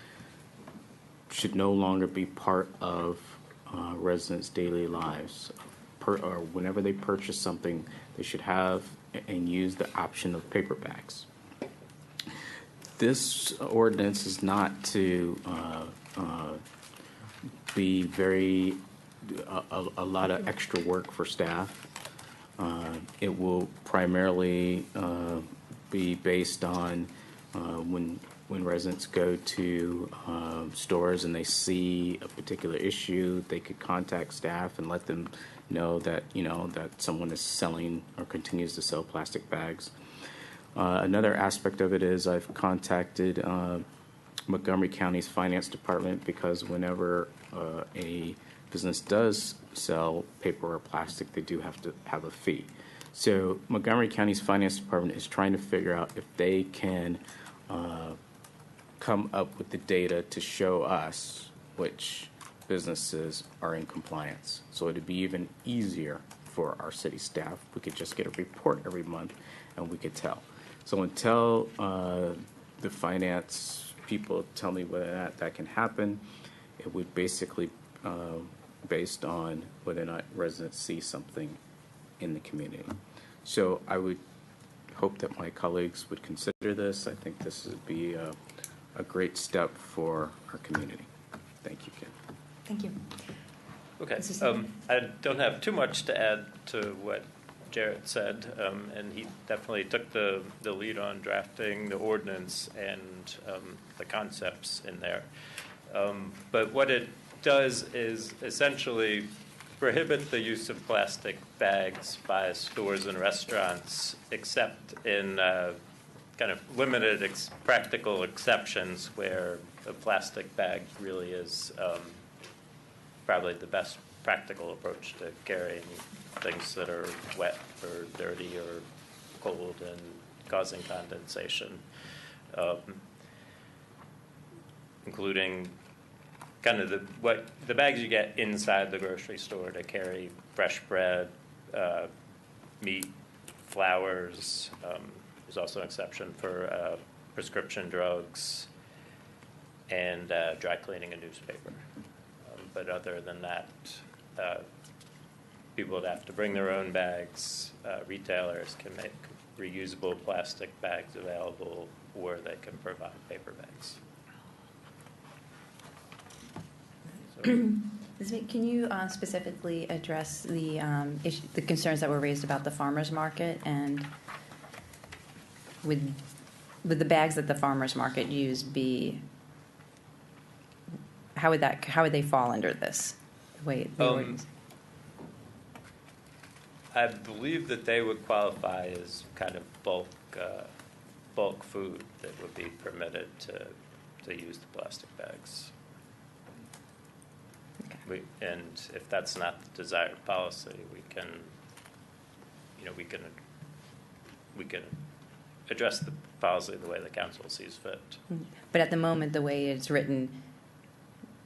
should no longer be part of residents' daily lives. Or whenever they purchase something, they should have and use the option of paper bags. This ordinance is not to be a lot of extra work for staff. It will primarily be based on when residents go to stores and they see a particular issue, they could contact staff and let them know that that someone is selling or continues to sell plastic bags. Another aspect of it is I've contacted Montgomery County's finance department because whenever a business does sell paper or plastic, they do have to have a fee. So Montgomery County's finance department is trying to figure out if they can come up with the data to show us which businesses are in compliance. So it'd be even easier for our city staff. We could just get a report every month and we could tell. So until the finance people tell me whether or not that can happen, it would basically based on whether or not residents see something in the community. So I would hope that my colleagues would consider this. I think this would be a great step for our community. Thank you, Ken. Thank you. Okay. I don't have too much to add to what Jarrett said, and he definitely took the lead on drafting the ordinance and the concepts in there. But what it does is essentially prohibit the use of plastic bags by stores and restaurants, except in kind of limited practical exceptions where a plastic bag really is probably the best practical approach to carrying things that are wet or dirty or cold and causing condensation, including kind of the bags you get inside the grocery store to carry fresh bread, meat, flowers. There's also an exception for prescription drugs and dry cleaning a newspaper. But other than that, people would have to bring their own bags. Retailers can make reusable plastic bags available, or they can provide paper bags. Can you specifically address the the concerns that were raised about the farmers market, and would the bags that the farmers market use be, how would they fall under this? The ordinance? I believe that they would qualify as kind of bulk food that would be permitted to use the plastic bags. And if that's not the desired policy, we can address the policy the way the council sees fit. But at the moment, the way it's written,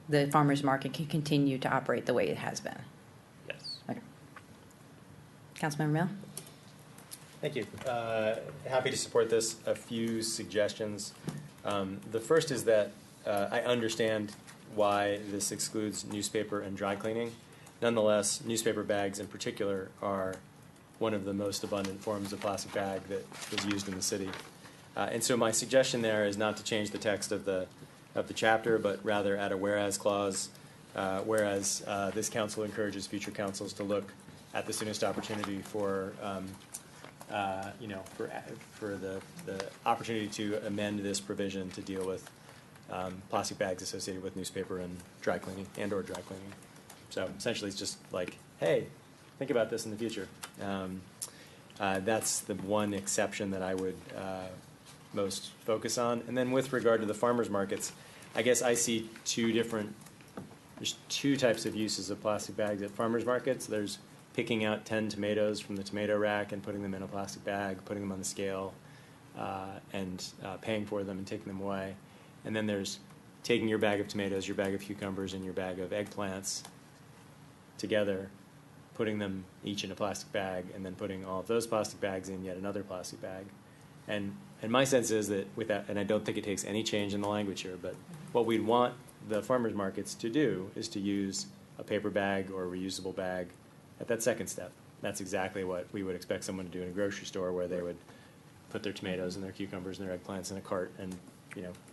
the farmers market can continue to operate the way it has been. Yes. Okay. Councilmember Mill? Thank you. Happy to support this. A few suggestions. The first is that I understand why this excludes newspaper and dry cleaning. Nonetheless, newspaper bags in particular are one of the most abundant forms of plastic bag that is used in the city. And so my suggestion there is not to change the text of the chapter, but rather add a whereas clause, whereas this council encourages future councils to look at the soonest opportunity for the opportunity to amend this provision to deal with plastic bags associated with newspaper and dry cleaning or dry cleaning. So essentially it's just like, hey, think about this in the future. That's the one exception that I would most focus on. And then with regard to the farmers markets, I guess I see there's two types of uses of plastic bags at farmers markets. There's picking out 10 tomatoes from the tomato rack and putting them in a plastic bag, putting them on the scale, and paying for them and taking them away. And then there's taking your bag of tomatoes, your bag of cucumbers, and your bag of eggplants together, putting them each in a plastic bag, and then putting all of those plastic bags in yet another plastic bag. And my sense is that with that, and I don't think it takes any change in the language here, but what we'd want the farmers markets to do is to use a paper bag or a reusable bag at that second step. That's exactly what we would expect someone to do in a grocery store, where they would put their tomatoes and their cucumbers and their eggplants in a cart and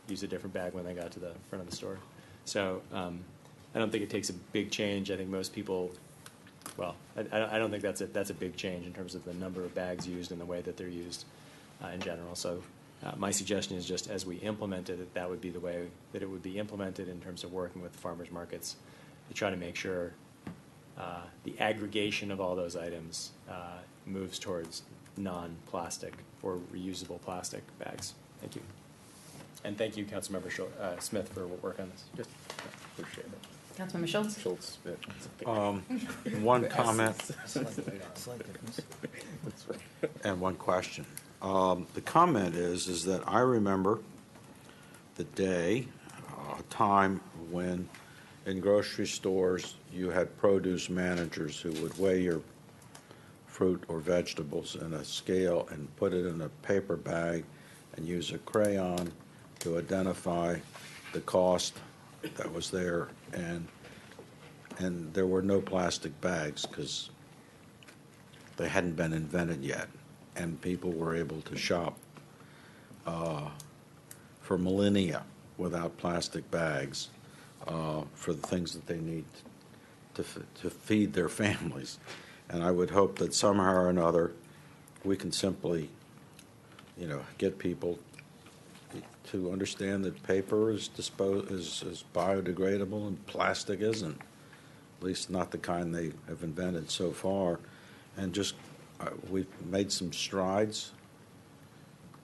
use a different bag when they got to the front of the store. So I don't think it takes a big change. I think most people, well, I don't think that's a big change in terms of the number of bags used and the way that they're used in general. So my suggestion is just as we implement it, that would be the way that it would be implemented in terms of working with the farmers markets to try to make sure the aggregation of all those items moves towards non-plastic or reusable plastic bags. Thank you. And thank you, Councilmember Smith, for work on this. Just appreciate it. Councilmember Schultz? Schultz. One comment and one question. The comment is that I remember the day, a time when in grocery stores you had produce managers who would weigh your fruit or vegetables in a scale and put it in a paper bag and use a crayon to identify the cost that was there, and there were no plastic bags because they hadn't been invented yet, and people were able to shop for millennia without plastic bags for the things that they need to feed their families. And I would hope that somehow or another we can simply, get people to understand that paper is biodegradable and plastic isn't, at least not the kind they have invented so far. And just we've made some strides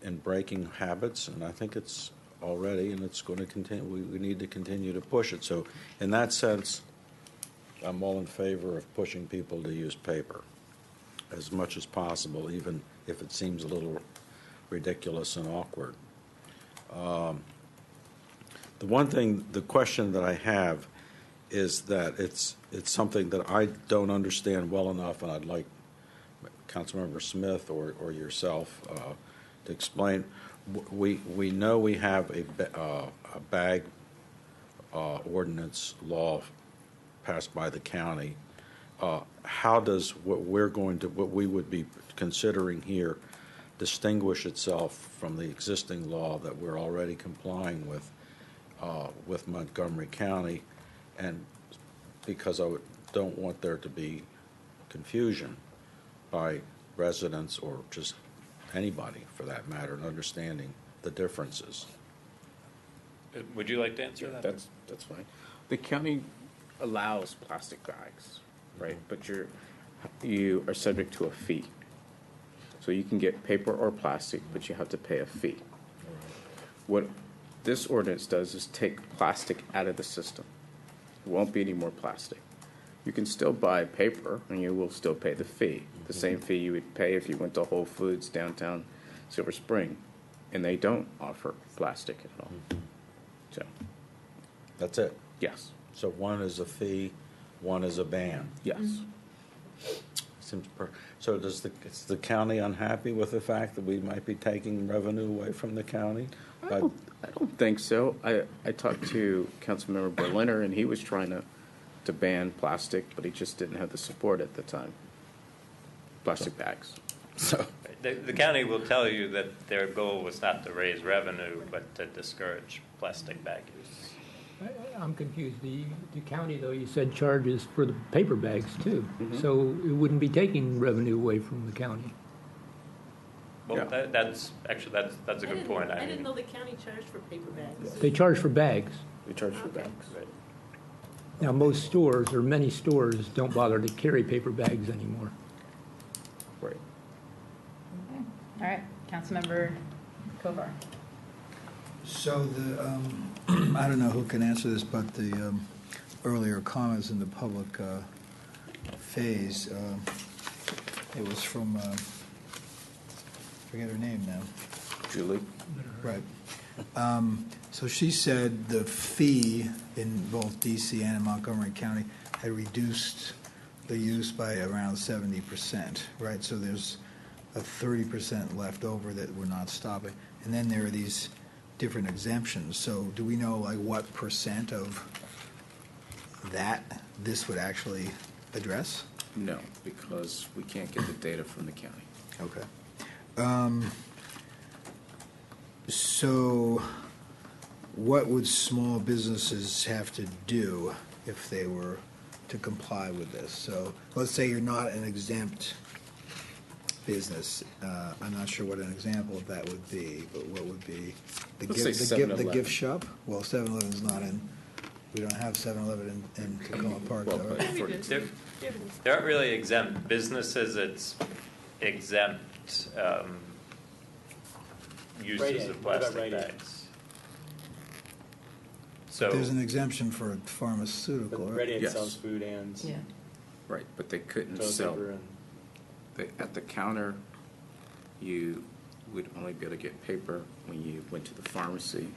in breaking habits, and I think it's already, and it's going to continue. We need to continue to push it. So in that sense, I'm all in favor of pushing people to use paper as much as possible, even if it seems a little ridiculous and awkward. The question that I have is that it's something that I don't understand well enough, and I'd like Councilmember Smith or yourself to explain. We know we have a bag ordinance law passed by the county, how does what we would be considering here distinguish itself from the existing law that we're already complying with Montgomery County? And because don't want there to be confusion by residents or just anybody for that matter in understanding the differences. Would you like to answer that? That's fine. The county allows plastic bags, right? But you are subject to a fee. So you can get paper or plastic, but you have to pay a fee. What this ordinance does is take plastic out of the system. There won't be any more plastic. You can still buy paper, and you will still pay the fee. The same fee you would pay if you went to Whole Foods downtown Silver Spring, and they don't offer plastic at all. So that's it. Yes. So one is a fee, one is a ban. Yes. So is the county unhappy with the fact that we might be taking revenue away from the county? I don't think so. I talked to Councilmember Berliner, and he was trying to ban plastic, but he just didn't have the support at the time. Plastic bags. So The county will tell you that their goal was not to raise revenue, but to discourage plastic bag use. I'm confused. The county, though, you said charges for the paper bags, too. Mhm. So it wouldn't be taking revenue away from the county. Well, that's a good point. I didn't know the county charged for paper bags. They charge for bags. They charge for bags. Right. Now, most stores, or many stores, don't bother to carry paper bags anymore. Right. All right, Councilmember Kovar. So I don't know who can answer this, but the earlier comments in the public phase, it was from, forget her name now. Julie. Right. So she said the fee in both DC and in Montgomery County had reduced the use by around 70%, right? So there's a 30% left over that we're not stopping. And then there are these different exemptions. So do we know like what percent of that this would actually address? No, because we can't get the data from the county. Okay. So what would small businesses have to do if they were to comply with this? So let's say you're not an exempt business. I'm not sure what an example of that would be, but what would be the gift shop? Well, 7-Eleven's not in. We don't have 7-Eleven in Tacoma Park, though, right? There aren't really exempt businesses. It's exempt uses of plastic bags. So There's an exemption for a pharmaceutical. But right? Radiant sells food and Right, but they couldn't toilet sell. paper and At the counter, you would only be able to get paper. When you went to the pharmacy,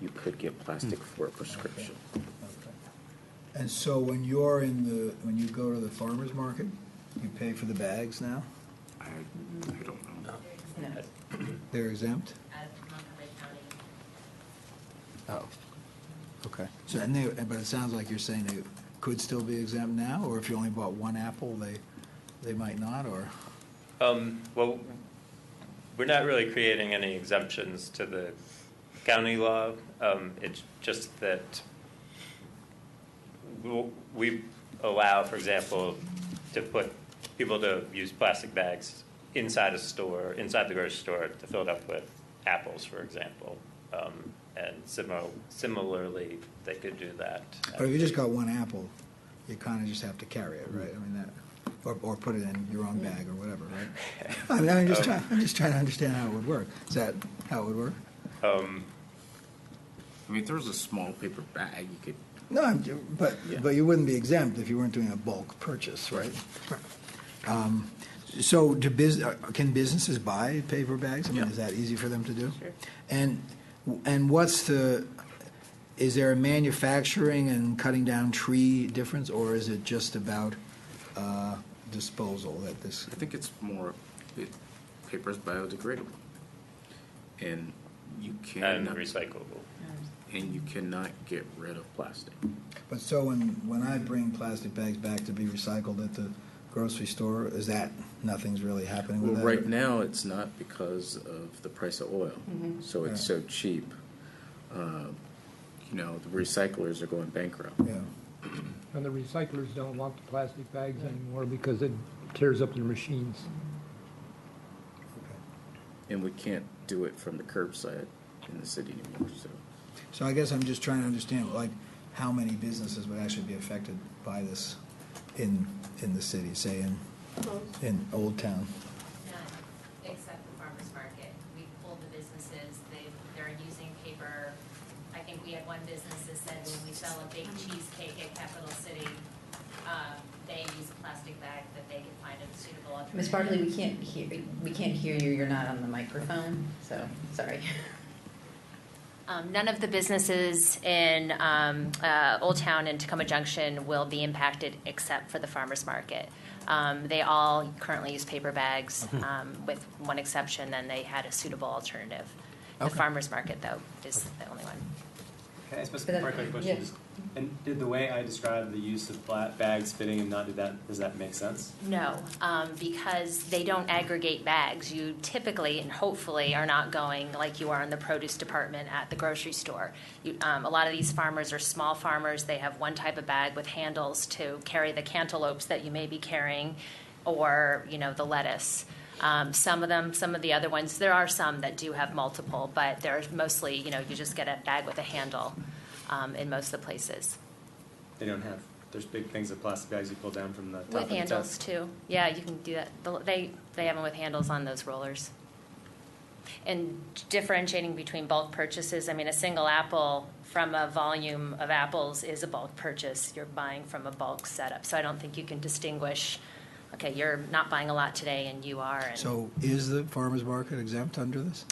you could get plastic for a prescription. And so when when you go to the farmer's market, you pay for the bags now? I don't know. No. They're exempt? Oh, okay. So, but it sounds like you're saying they could still be exempt now, or if you only bought one apple, they might not, or? well, we're not really creating any exemptions to the county law. It's just that we allow, for example, to put people to use plastic bags inside a store, inside the grocery store, to fill it up with apples, for example. And similarly, they could do that. But if you just got one apple, you kind of just have to carry it, right? I mean, that, or put it in your own bag or whatever, right? I mean, I'm just trying to understand how it would work. Is that how it would work? I mean, if there was a small paper bag, you could. No, but you wouldn't be exempt if you weren't doing a bulk purchase, right? So can businesses buy paper bags? I mean, is that easy for them to do? Sure. And is there a manufacturing and cutting down tree difference, or is it just about disposal that this? I think it's more, paper is biodegradable. And you can. And recyclable. and you cannot get rid of plastic. But so when I bring plastic bags back to be recycled at the grocery store, is that nothing's really happening with Well, that? right now, it's not because of the price of oil. So it's so cheap. The recyclers are going bankrupt. Yeah. And the recyclers don't want the plastic bags anymore because it tears up their machines. And we can't do it from the curbside in the city anymore, so. So I guess I'm just trying to understand, like, how many businesses would actually be affected by this in the city, say in Old Town? None, except the farmer's market. We pulled the businesses, they're using paper. I think we had one business that said when we sell a big cheesecake at Capital City, they use a plastic bag that they can find a suitable alternative. Ms. Barkley, we can't hear you. You're not on the microphone, so sorry. None of the businesses in Old Town and Tacoma Junction will be impacted except for the farmer's market. They all currently use paper bags, with one exception, then they had a suitable alternative. The farmer's market, though, is the only one. Can I ask a question? Yeah. And did the way I described the use of bags fitting and not does that make sense? No, because they don't aggregate bags. You typically and hopefully are not going like you are in the produce department at the grocery store. A lot of these farmers are small farmers. They have one type of bag with handles to carry the cantaloupes that you may be carrying, or the lettuce. Some of the other ones, there are some that do have multiple, but they're mostly, you just get a bag with a handle in most of the places. They don't have. There's big things of plastic bags you pull down from the top With of the handles test. too. Yeah, you can do that. They have them with handles on those rollers. And differentiating between bulk purchases, I mean, a single apple from a volume of apples is a bulk purchase. You're buying from a bulk setup. So I don't think you can distinguish, okay, you're not buying a lot today and you are. And So is the farmer's market exempt under this?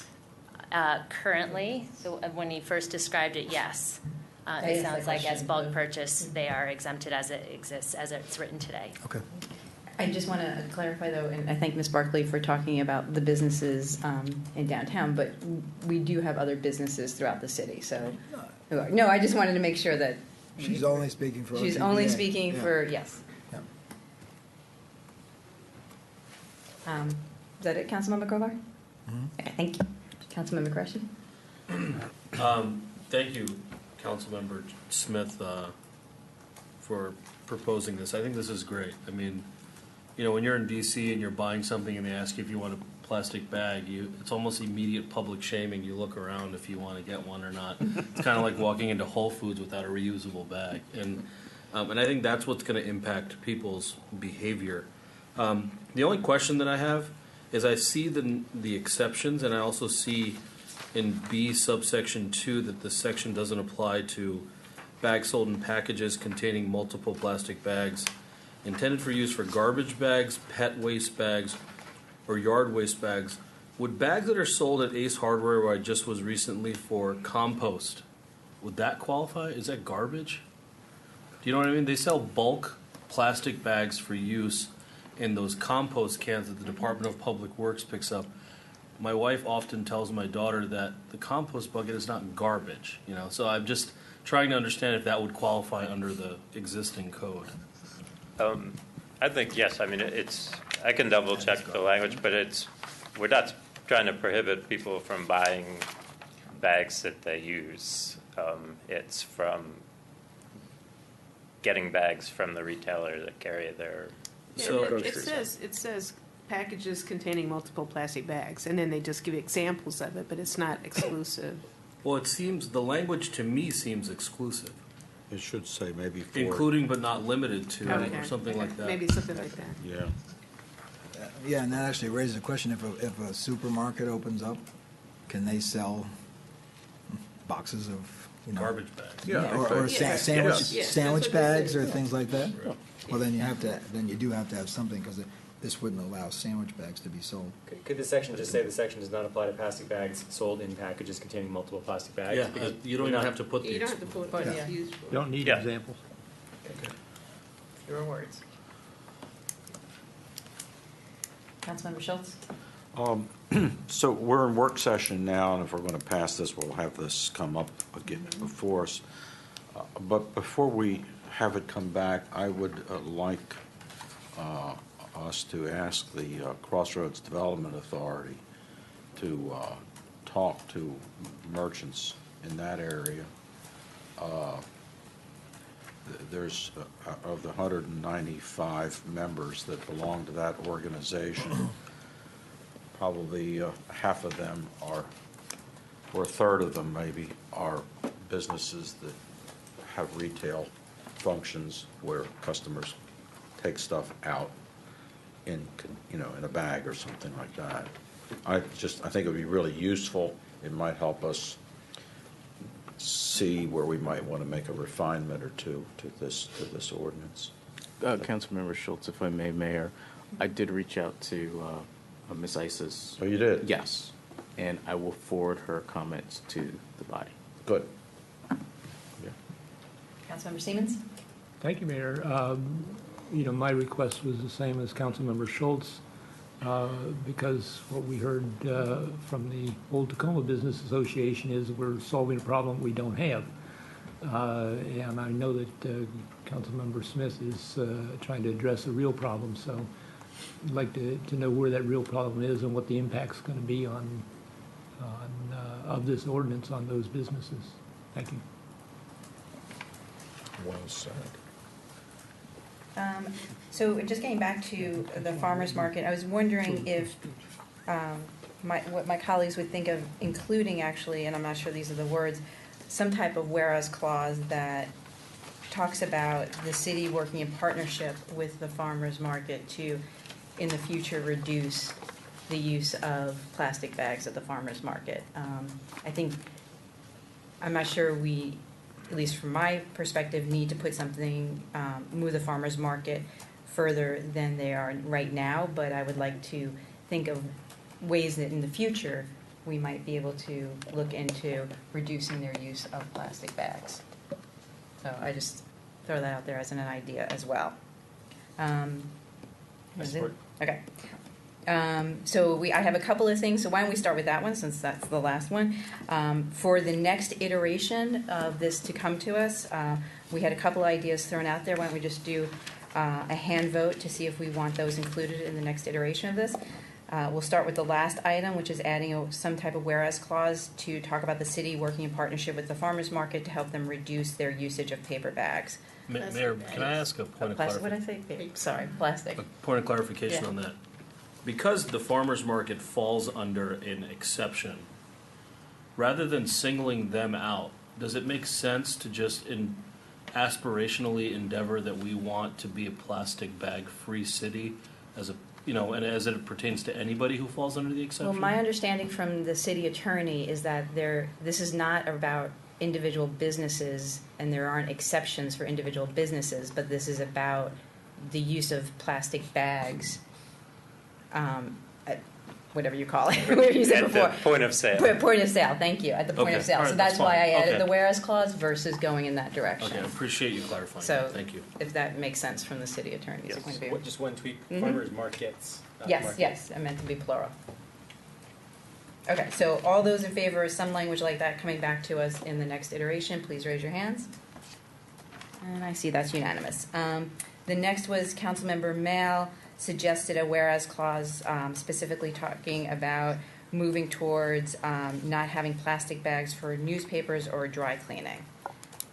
currently, when you first described it, yes. I It asked sounds that like as question. bulk purchase, they are exempted as it exists, as it's written today. Okay. I just want to clarify, though, and I thank Ms. Barkley for talking about the businesses in downtown, but we do have other businesses throughout the city, so. No, I just wanted to make sure that. She's only speaking for She's OTBA. only speaking Yeah. for, yes. Yeah. Is that it, Councilmember Kovar? Mhm. Okay, thank you. Councilmember Qureshi? Thank you, Councilmember Smith, for proposing this. I think this is great. I mean, when you're in DC and you're buying something and they ask you if you want a plastic bag, it's almost immediate public shaming. You look around if you want to get one or not. It's kind of like walking into Whole Foods without a reusable bag. And I think that's what's going to impact people's behavior. The only question that I have is I see the exceptions, and I also see in B subsection 2 that the section doesn't apply to bags sold in packages containing multiple plastic bags intended for use for garbage bags, pet waste bags, or yard waste bags. Would bags that are sold at Ace Hardware, where I just was recently, for compost, would that qualify? Is that garbage? Do you know what I mean? They sell bulk plastic bags for use in those compost cans that the Department of Public Works picks up. My wife often tells my daughter that the compost bucket is not garbage, So I'm just trying to understand if that would qualify under the existing code. I think yes. I mean, I can double check the language, but we're not trying to prohibit people from buying bags that they use. It's from getting bags from the retailer that carry their. So it says packages containing multiple plastic bags, and then they just give examples of it, but it's not exclusive. Well, the language to me seems exclusive. It should say maybe for. Including but not limited to, Okay. or something like that. Maybe something like that. Yeah. Yeah, and that actually raises a question, if a supermarket opens up, can they sell boxes of, Garbage bags. Yeah, or Yeah. sandwich Yes, sandwich that's what they bags say. or things like that? Well, then you do have to have something, because this wouldn't allow sandwich bags to be sold. Could the section just say the section does not apply to plastic bags sold in packages containing multiple plastic bags? Yeah, Because you don't even have to put the. You don't have to put what it's used for. Don't need Yeah. examples. Fewer words. Councilmember Schultz? So we're in work session now, and if we're going to pass this, we'll have this come up again before us. But before we have it come back, I would like us to ask the Crossroads Development Authority to talk to merchants in that area. There's, of the 195 members that belong to that organization, probably half of them are, or a third of them maybe, are businesses that have retail functions where customers take stuff out in, in a bag or something like that. I think it would be really useful. It might help us see where we might want to make a refinement or two to this ordinance. Councilmember Schultz, if I may, Mayor, I did reach out to Ms. Isis. Oh, you did? Yes, and I will forward her comments to the body. Good. Councilmember Siemens? Thank you, Mayor. My request was the same as Councilmember Schultz, because what we heard from the Old Tacoma Business Association is we're solving a problem we don't have. And I know that Councilmember Smith is trying to address a real problem, so I'd like to know where that real problem is and what the impact's going to be on of this ordinance on those businesses. Thank you. Well said. So just getting back to the farmer's market, I was wondering if what my colleagues would think of including actually, and I'm not sure these are the words, some type of whereas clause that talks about the city working in partnership with the farmer's market to, in the future, reduce the use of plastic bags at the farmer's market. I'm not sure we, at least from my perspective, need to put something, move the farmer's market further than they are right now, but I would like to think of ways that in the future we might be able to look into reducing their use of plastic bags. So I just throw that out there as an idea as well. Is it? Okay. So I have a couple of things, so why don't we start with that one since that's the last one. For the next iteration of this to come to us, we had a couple ideas thrown out there. Why don't we just do a hand vote to see if we want those included in the next iteration of this. We'll start with the last item, which is adding some type of whereas clause to talk about the city working in partnership with the farmers market to help them reduce their usage of paper bags. Mayor, can I ask a point of clarification? What did I say? Sorry, plastic. A point of clarification Yeah. on that. Because the farmer's market falls under an exception, rather than singling them out, does it make sense to just aspirationally endeavor that we want to be a plastic bag-free city and as it pertains to anybody who falls under the exception? Well, my understanding from the city attorney is that this is not about individual businesses, and there aren't exceptions for individual businesses, but this is about the use of plastic bags, at whatever you call it, whatever you said before. At the point of sale. Point of sale, thank you, at the point Okay, of sale. all So right, that's that's why fine. I added Okay. the whereas clause versus going in that direction. Okay, I appreciate you clarifying So that. Thank you. if that makes sense from the city attorney's point of view. Just one tweak, Mhm. farmers markets. not Yes, markets. yes, I meant to be plural. Okay, so all those in favor of some language like that coming back to us in the next iteration, please raise your hands. And I see that's unanimous. The next was Councilmember Mail suggested a whereas clause specifically talking about moving towards not having plastic bags for newspapers or dry cleaning.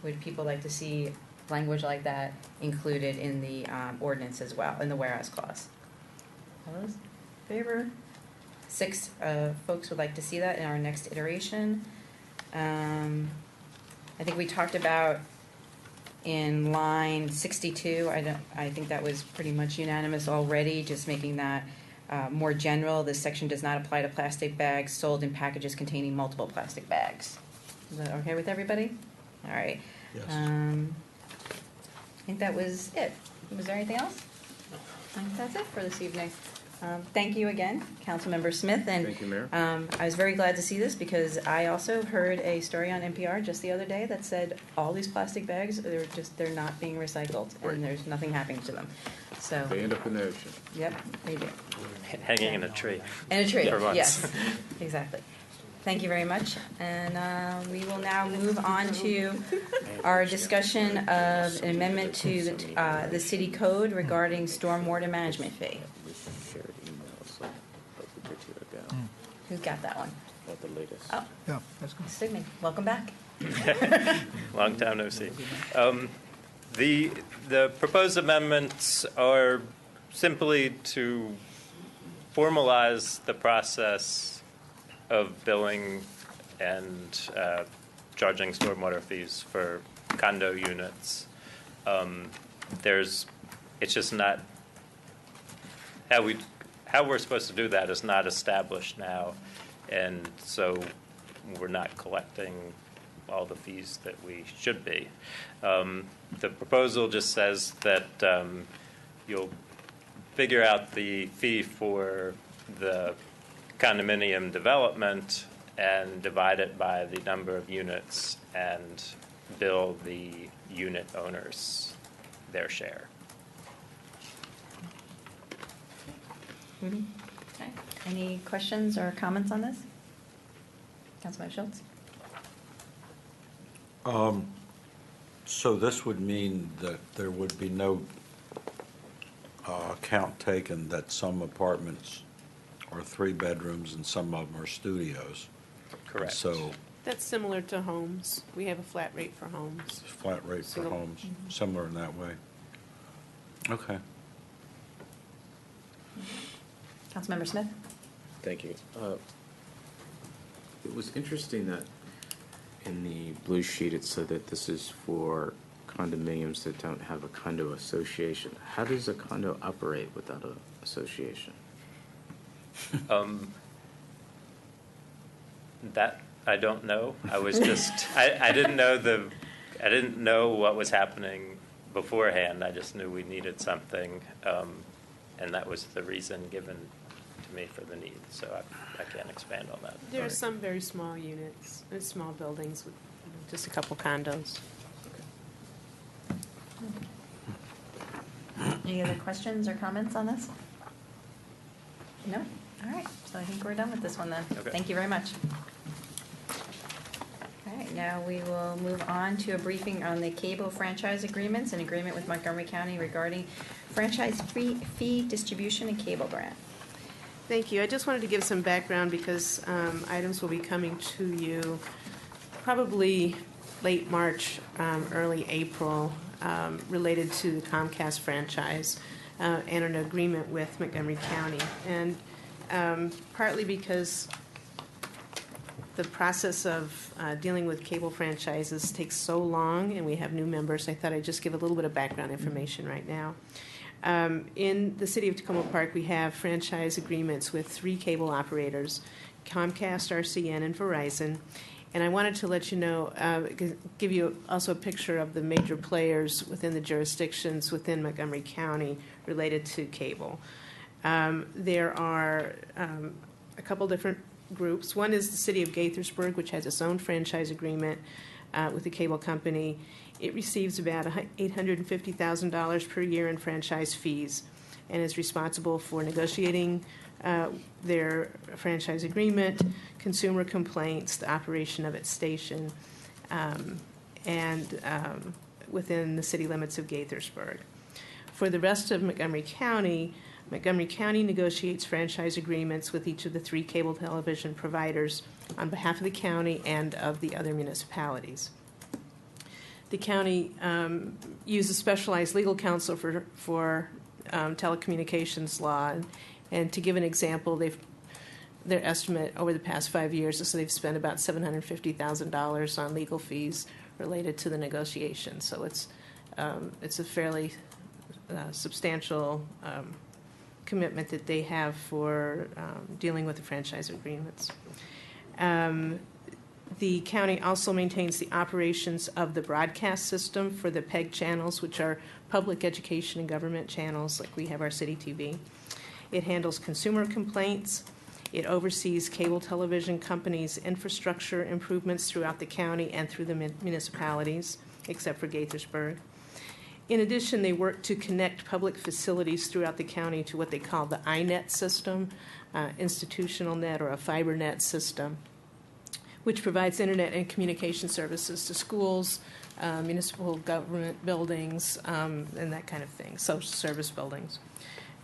Would people like to see language like that included in the ordinance as well, in the whereas clause? All those in favor? 6 folks would like to see that in our next iteration. I think we talked about in line 62, I think that was pretty much unanimous already, just making that more general. This section does not apply to plastic bags sold in packages containing multiple plastic bags. Is that okay with everybody? All right. Yes. I think that was it. Was there anything else? I think that's it for this evening. Thank you again, Councilmember Smith. And Thank you, Mayor. I was very glad to see this because I also heard a story on NPR just the other day that said all these plastic bags, they're not being recycled and there's nothing happening to them. So They end up in the ocean. Yep, they do. Hanging in a tree. In a tree, For months. yes, exactly. Thank you very much. And we will now move on to our discussion of an amendment to the city code regarding stormwater management fee. We shared emails like a week or two ago Who got that one? about the latest. Oh, Yeah, that's good. Stigman, welcome back. Long time no see. The proposed amendments are simply to formalize the process of billing and charging stormwater fees for condo units. It's just not how we're supposed to do that is not established now, and so we're not collecting all the fees that we should be. The proposal just says that you'll figure out the fee for the condominium development and divide it by the number of units and bill the unit owners their share. Okay. Any questions or comments on this? Councilman Schultz? So this would mean that there would be no account taken that some apartments are 3 bedrooms and some of them are studios. Correct. So That's similar to homes. We have a flat rate for homes. flat rate for Single- homes, similar in that way. Okay. Councilmember Smith? Thank you. It was interesting that in the blue sheet it said that this is for condominiums that don't have a condo association. How does a condo operate without an association? That I don't know. I was just I didn't know what was happening beforehand. I just knew we needed something, and that was the reason given to me for the need. So I can't expand on that. There are some very small units, and small buildings with just a couple condos. Any other questions or comments on this? No? All right, so I think we're done with this one then. Okay. Thank you very much. All right, now we will move on to a briefing on the cable franchise agreements and agreement with Montgomery County regarding franchise fee distribution and cable grant. Thank you. I just wanted to give some background because items will be coming to you probably late March, early April, related to the Comcast franchise and an agreement with Montgomery County. And partly because the process of dealing with cable franchises takes so long and we have new members, I thought I'd just give a little bit of background information right now. In the city of Tacoma Park, we have franchise agreements with 3 cable operators, Comcast, RCN, and Verizon. And I wanted to let you know, give you also a picture of the major players within the jurisdictions within Montgomery County related to cable. There are a couple different groups. One is the city of Gaithersburg, which has its own franchise agreement with the cable company. It receives about $850,000 per year in franchise fees and is responsible for negotiating their franchise agreement, consumer complaints, the operation of its station, and within the city limits of Gaithersburg. For the rest of Montgomery County negotiates franchise agreements with each of the 3 cable television providers on behalf of the county and of the other municipalities. The county uses specialized legal counsel for telecommunications law. And to give an example, their estimate over the past 5 years is that they've spent about $750,000 on legal fees related to the negotiation. So it's a fairly substantial commitment that they have for dealing with the franchise agreements. The county also maintains the operations of the broadcast system for the PEG channels, which are public education and government channels, like we have our City TV. It handles consumer complaints. It oversees cable television companies' infrastructure improvements throughout the county and through the municipalities, except for Gaithersburg. In addition, they work to connect public facilities throughout the county to what they call the iNet system, institutional net or a fiber net system, which provides internet and communication services to schools, municipal government buildings, and that kind of thing, social service buildings.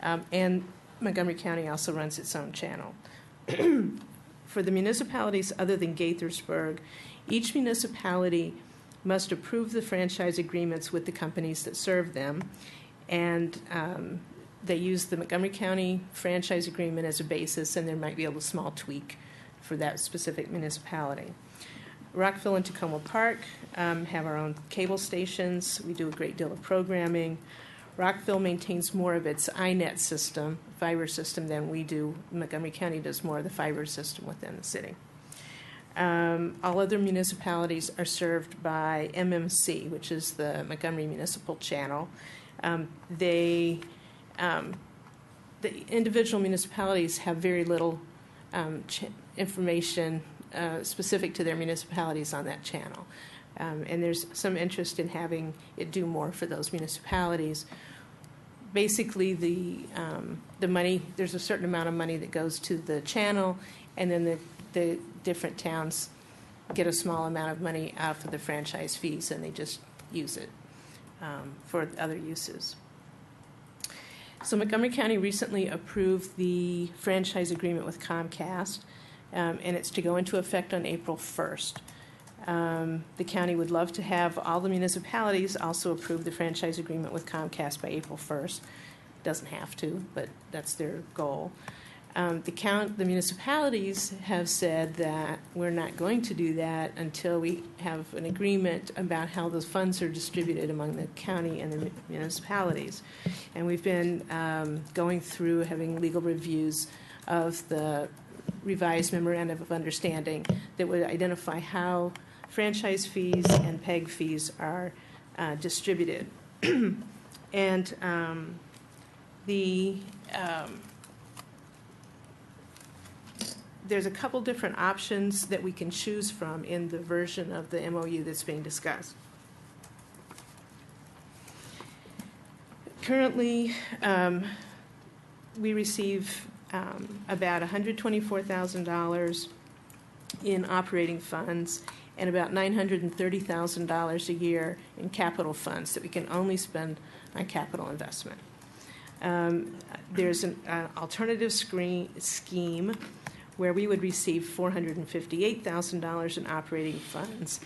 And Montgomery County also runs its own channel. For the municipalities other than Gaithersburg, each municipality must approve the franchise agreements with the companies that serve them, and they use the Montgomery County franchise agreement as a basis, and there might be a small tweak for that specific municipality. Rockville and Tacoma Park have our own cable stations. We do a great deal of programming. Rockville maintains more of its iNet system, fiber system, than we do. Montgomery County does more of the fiber system within the city. All other municipalities are served by MMC, which is the Montgomery Municipal Channel. The individual municipalities have very little information specific to their municipalities on that channel. And there's some interest in having it do more for those municipalities. Basically, the money, there's a certain amount of money that goes to the channel, and then the different towns get a small amount of money out for the franchise fees, and they just use it for other uses. So Montgomery County recently approved the franchise agreement with Comcast, and it's to go into effect on April 1st. The county would love to have all the municipalities also approve the franchise agreement with Comcast by April 1st. Doesn't have to, but that's their goal. The municipalities have said that we're not going to do that until we have an agreement about how those funds are distributed among the county and the municipalities. And we've been going through having legal reviews of the revised memorandum of understanding that would identify how franchise fees and PEG fees are distributed. And there's a couple different options that we can choose from in the version of the MOU that's being discussed. Currently, we receive about $124,000 in operating funds and about $930,000 a year in capital funds that we can only spend on capital investment. There's an alternative scheme where we would receive $458,000 in operating funds,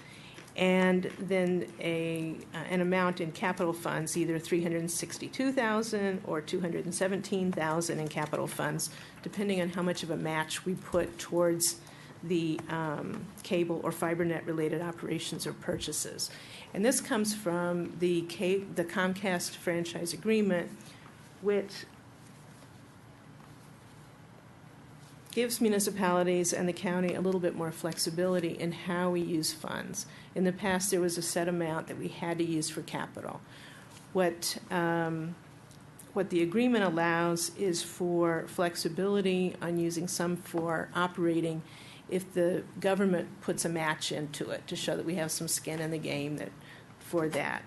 and then an amount in capital funds, either $362,000 or $217,000 in capital funds, depending on how much of a match we put towards the cable or fiber net related operations or purchases. And this comes from the Comcast franchise agreement, which gives municipalities and the county a little bit more flexibility in how we use funds. In the past, there was a set amount that we had to use for capital. What the agreement allows is for flexibility on using some for operating if the government puts a match into it to show that we have some skin in the game for that.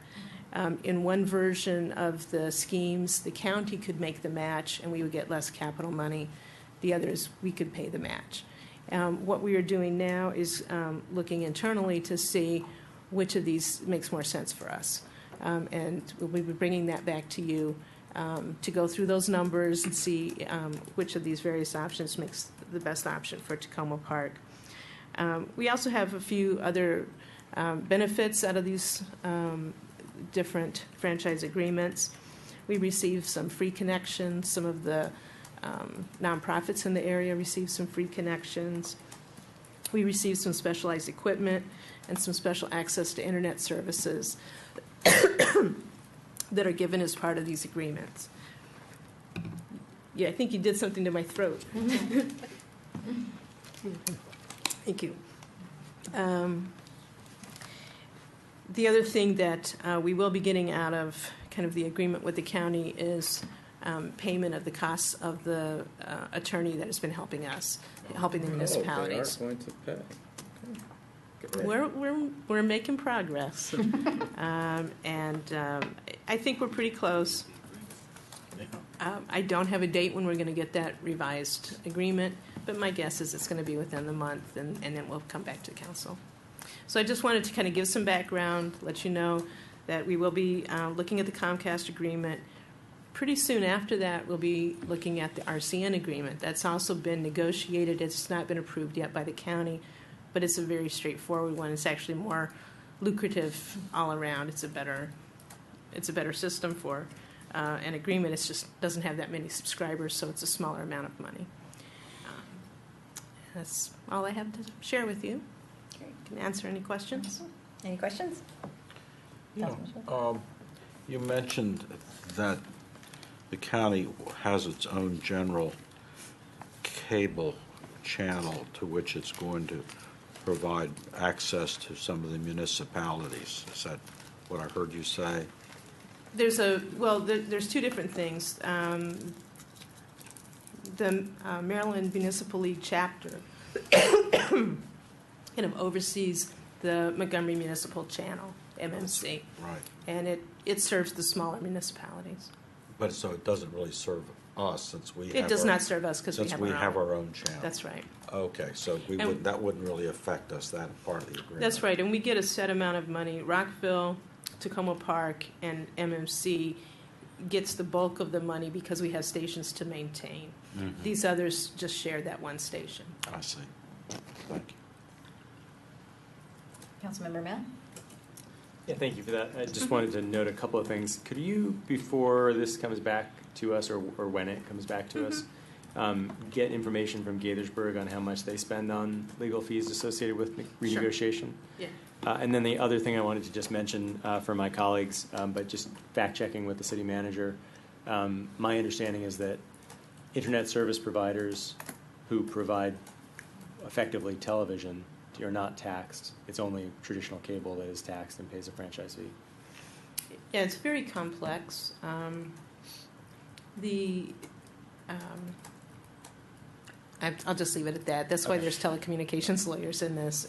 In one version of the schemes, the county could make the match and we would get less capital money. The others, we could pay the match. What we are doing now is looking internally to see which of these makes more sense for us. And we'll be bringing that back to you to go through those numbers and see which of these various options makes the best option for Tacoma Park. We also have a few other benefits out of these different franchise agreements. We receive some free connections. Some of the nonprofits in the area receive some free connections. We receive some specialized equipment and some special access to internet services that are given as part of these agreements. Yeah, I think you did something to my throat. Thank you. The other thing that we will be getting out of kind of the agreement with the county is payment of the costs of the attorney that has been helping us, helping the municipalities. They are going to pay. Okay. We're making progress, and I think we're pretty close. I don't have a date when we're going to get that revised agreement, but my guess is it's going to be within the month, and then we'll come back to council. So I just wanted to kind of give some background, let you know that we will be looking at the Comcast agreement. Pretty soon after that, we'll be looking at the RCN agreement. That's also been negotiated. It's not been approved yet by the county, but it's a very straightforward one. It's actually more lucrative all around. It's a better system for an agreement. It just doesn't have that many subscribers, so it's a smaller amount of money. That's all I have to share with you. Can answer any questions. Any questions? You mentioned that the county has its own general cable channel to which it's going to provide access to some of the municipalities. Is that what I heard you say? There's two different things. The Maryland Municipal League chapter kind of oversees the Montgomery Municipal Channel, MMC. Right. And it serves the smaller municipalities. But so it doesn't really serve us since we It does not serve us because we have our own channel. That's right. Okay, so that wouldn't really affect us, that part of the agreement. That's right, and we get a set amount of money. Rockville, Tacoma Park, and MMC gets the bulk of the money because we have stations to maintain. Mm-hmm. These others just share that one station. I see. Thank you. Councilmember Mann? Yeah, thank you for that. I just wanted to note a couple of things. Could you, before this comes back to us or when it comes back to us, get information from Gaithersburg on how much they spend on legal fees associated with renegotiation? Yeah. And then the other thing I wanted to just mention for my colleagues, but just fact-checking with the city manager, my understanding is that internet service providers who provide effectively television are not taxed. It's only traditional cable that is taxed and pays a franchise fee. Yeah, it's very complex. I'll just leave it at that. That's why there's telecommunications lawyers in this.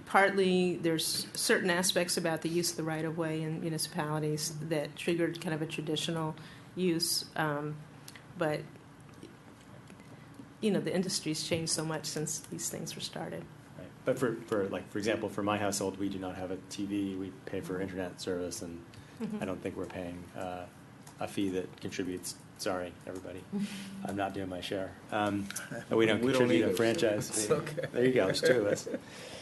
Partly, there's certain aspects about the use of the right-of-way in municipalities that triggered kind of a traditional use, but the industry's changed so much since these things were started. Right. But for example, for my household, we do not have a TV. We pay for internet service, and I don't think we're paying a fee that contributes. Sorry, everybody, I'm not doing my share. We don't contribute a franchise fee. Okay. There you go. There's two of us.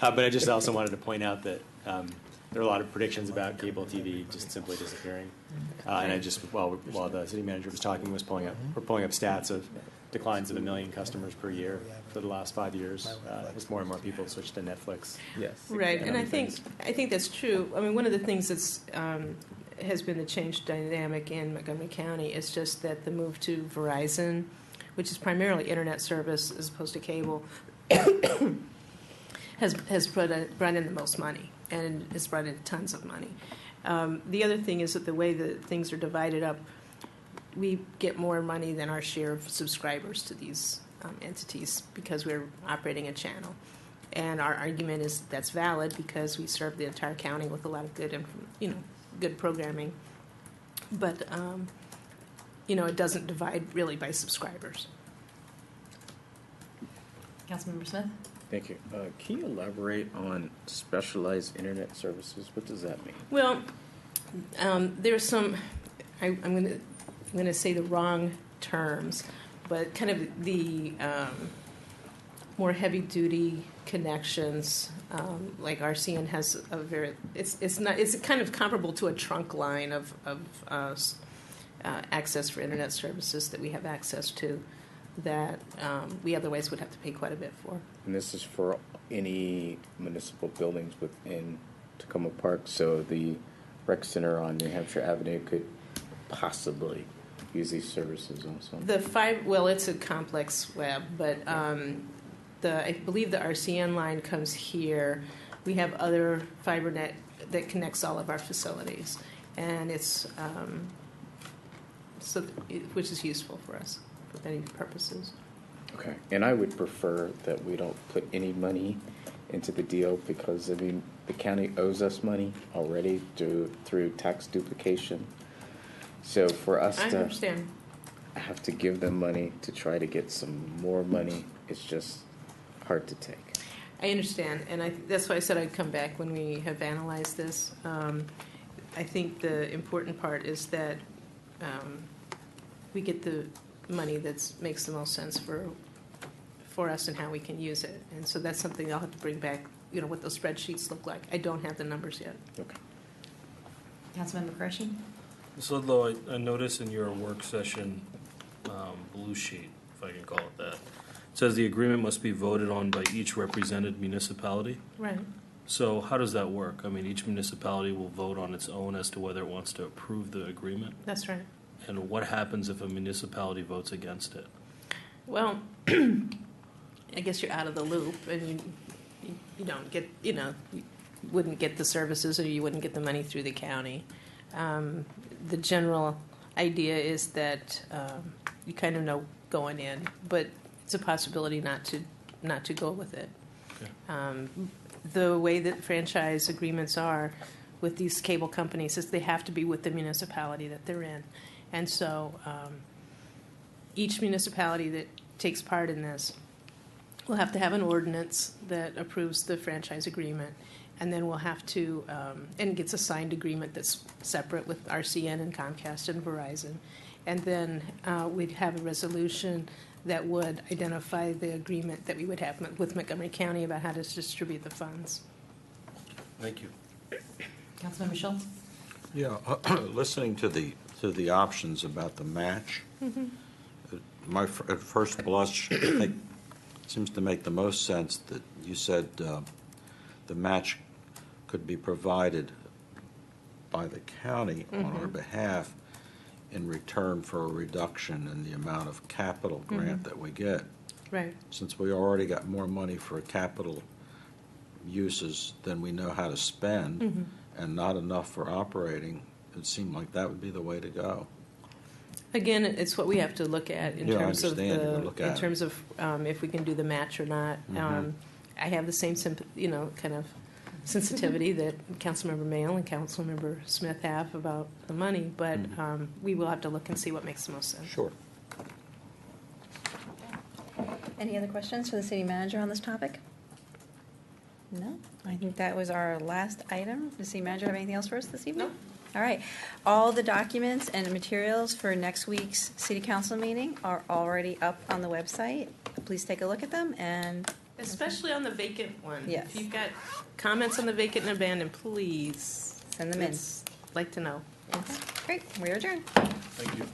But I just also wanted to point out that there are a lot of predictions about cable TV just simply disappearing. And I just, while the city manager was talking, we're pulling up stats of declines of 1 million customers per year for the last 5 years as more and more people switch to Netflix. Yes. Right, and I think that's true. I mean, one of the things that's has been the change dynamic in Montgomery County is just that the move to Verizon, which is primarily internet service as opposed to cable, has brought in the most money and has brought in tons of money. The other thing is that the way that things are divided up, we get more money than our share of subscribers to these entities because we're operating a channel. And our argument is that's valid because we serve the entire county with a lot of good, good programming. But, it doesn't divide really by subscribers. Councilmember Smith? Thank you. Can you elaborate on specialized internet services? What does that mean? Well, there's some, I'm going to say the wrong terms, but kind of the more heavy-duty connections, like RCN has a very, it's kind of comparable to a trunk line of access for internet services that we have access to that we otherwise would have to pay quite a bit for. And this is for any municipal buildings within Tacoma Park, so the rec center on New Hampshire Avenue could possibly use these services also. It's a complex web, but I believe the RCN line comes here. We have other fiber net that connects all of our facilities, and it's which is useful for us for many purposes. Okay, and I would prefer that we don't put any money into the deal because, I mean, the county owes us money already through tax duplication. So for us I to understand. have to give them money to try to get some more money, it's just hard to take. I understand, and that's why I said I'd come back when we have analyzed this. I think the important part is that we get the money that makes the most sense for us and how we can use it. And so that's something I'll have to bring back, what those spreadsheets look like. I don't have the numbers yet. Okay. Councilmember Qureshi? Ms. Ludlow, I noticed in your work session blue sheet, if I can call it that, it says the agreement must be voted on by each represented municipality. Right. So how does that work? I mean, each municipality will vote on its own as to whether it wants to approve the agreement. That's right. And what happens if a municipality votes against it? Well, I guess you're out of the loop, and you don't get, you wouldn't get the services, or you wouldn't get the money through the county. The general idea is that you kind of know going in, but it's a possibility not to go with it. Okay. The way that franchise agreements are with these cable companies is they have to be with the municipality that they're in. And so each municipality that takes part in this will have to have an ordinance that approves the franchise agreement. And then we'll have to, and gets a signed agreement that's separate with RCN and Comcast and Verizon. And then we'd have a resolution that would identify the agreement that we would have with Montgomery County about how to distribute the funds. Thank you. Councilmember Schultz? Yeah, listening to the options about the match, at first blush, it seems to make the most sense that you said the match could be provided by the county on our behalf in return for a reduction in the amount of capital grant that we get. Right. Since we already got more money for capital uses than we know how to spend, and not enough for operating, it seemed like that would be the way to go. Again, it's what we have to look at in terms of if we can do the match or not. I have the same kind of sensitivity that Councilmember Mayle and Councilmember Smith have about the money, but we will have to look and see what makes the most sense. Sure. Any other questions for the city manager on this topic? No? I think that was our last item. Does the city manager have anything else for us this evening? No. All right. All the documents and materials for next week's city council meeting are already up on the website. Please take a look at them, and Especially on the vacant one. Yes. If you've got comments on the vacant and abandoned, please send them in. Like to know. Great. We are adjourned. Thank you.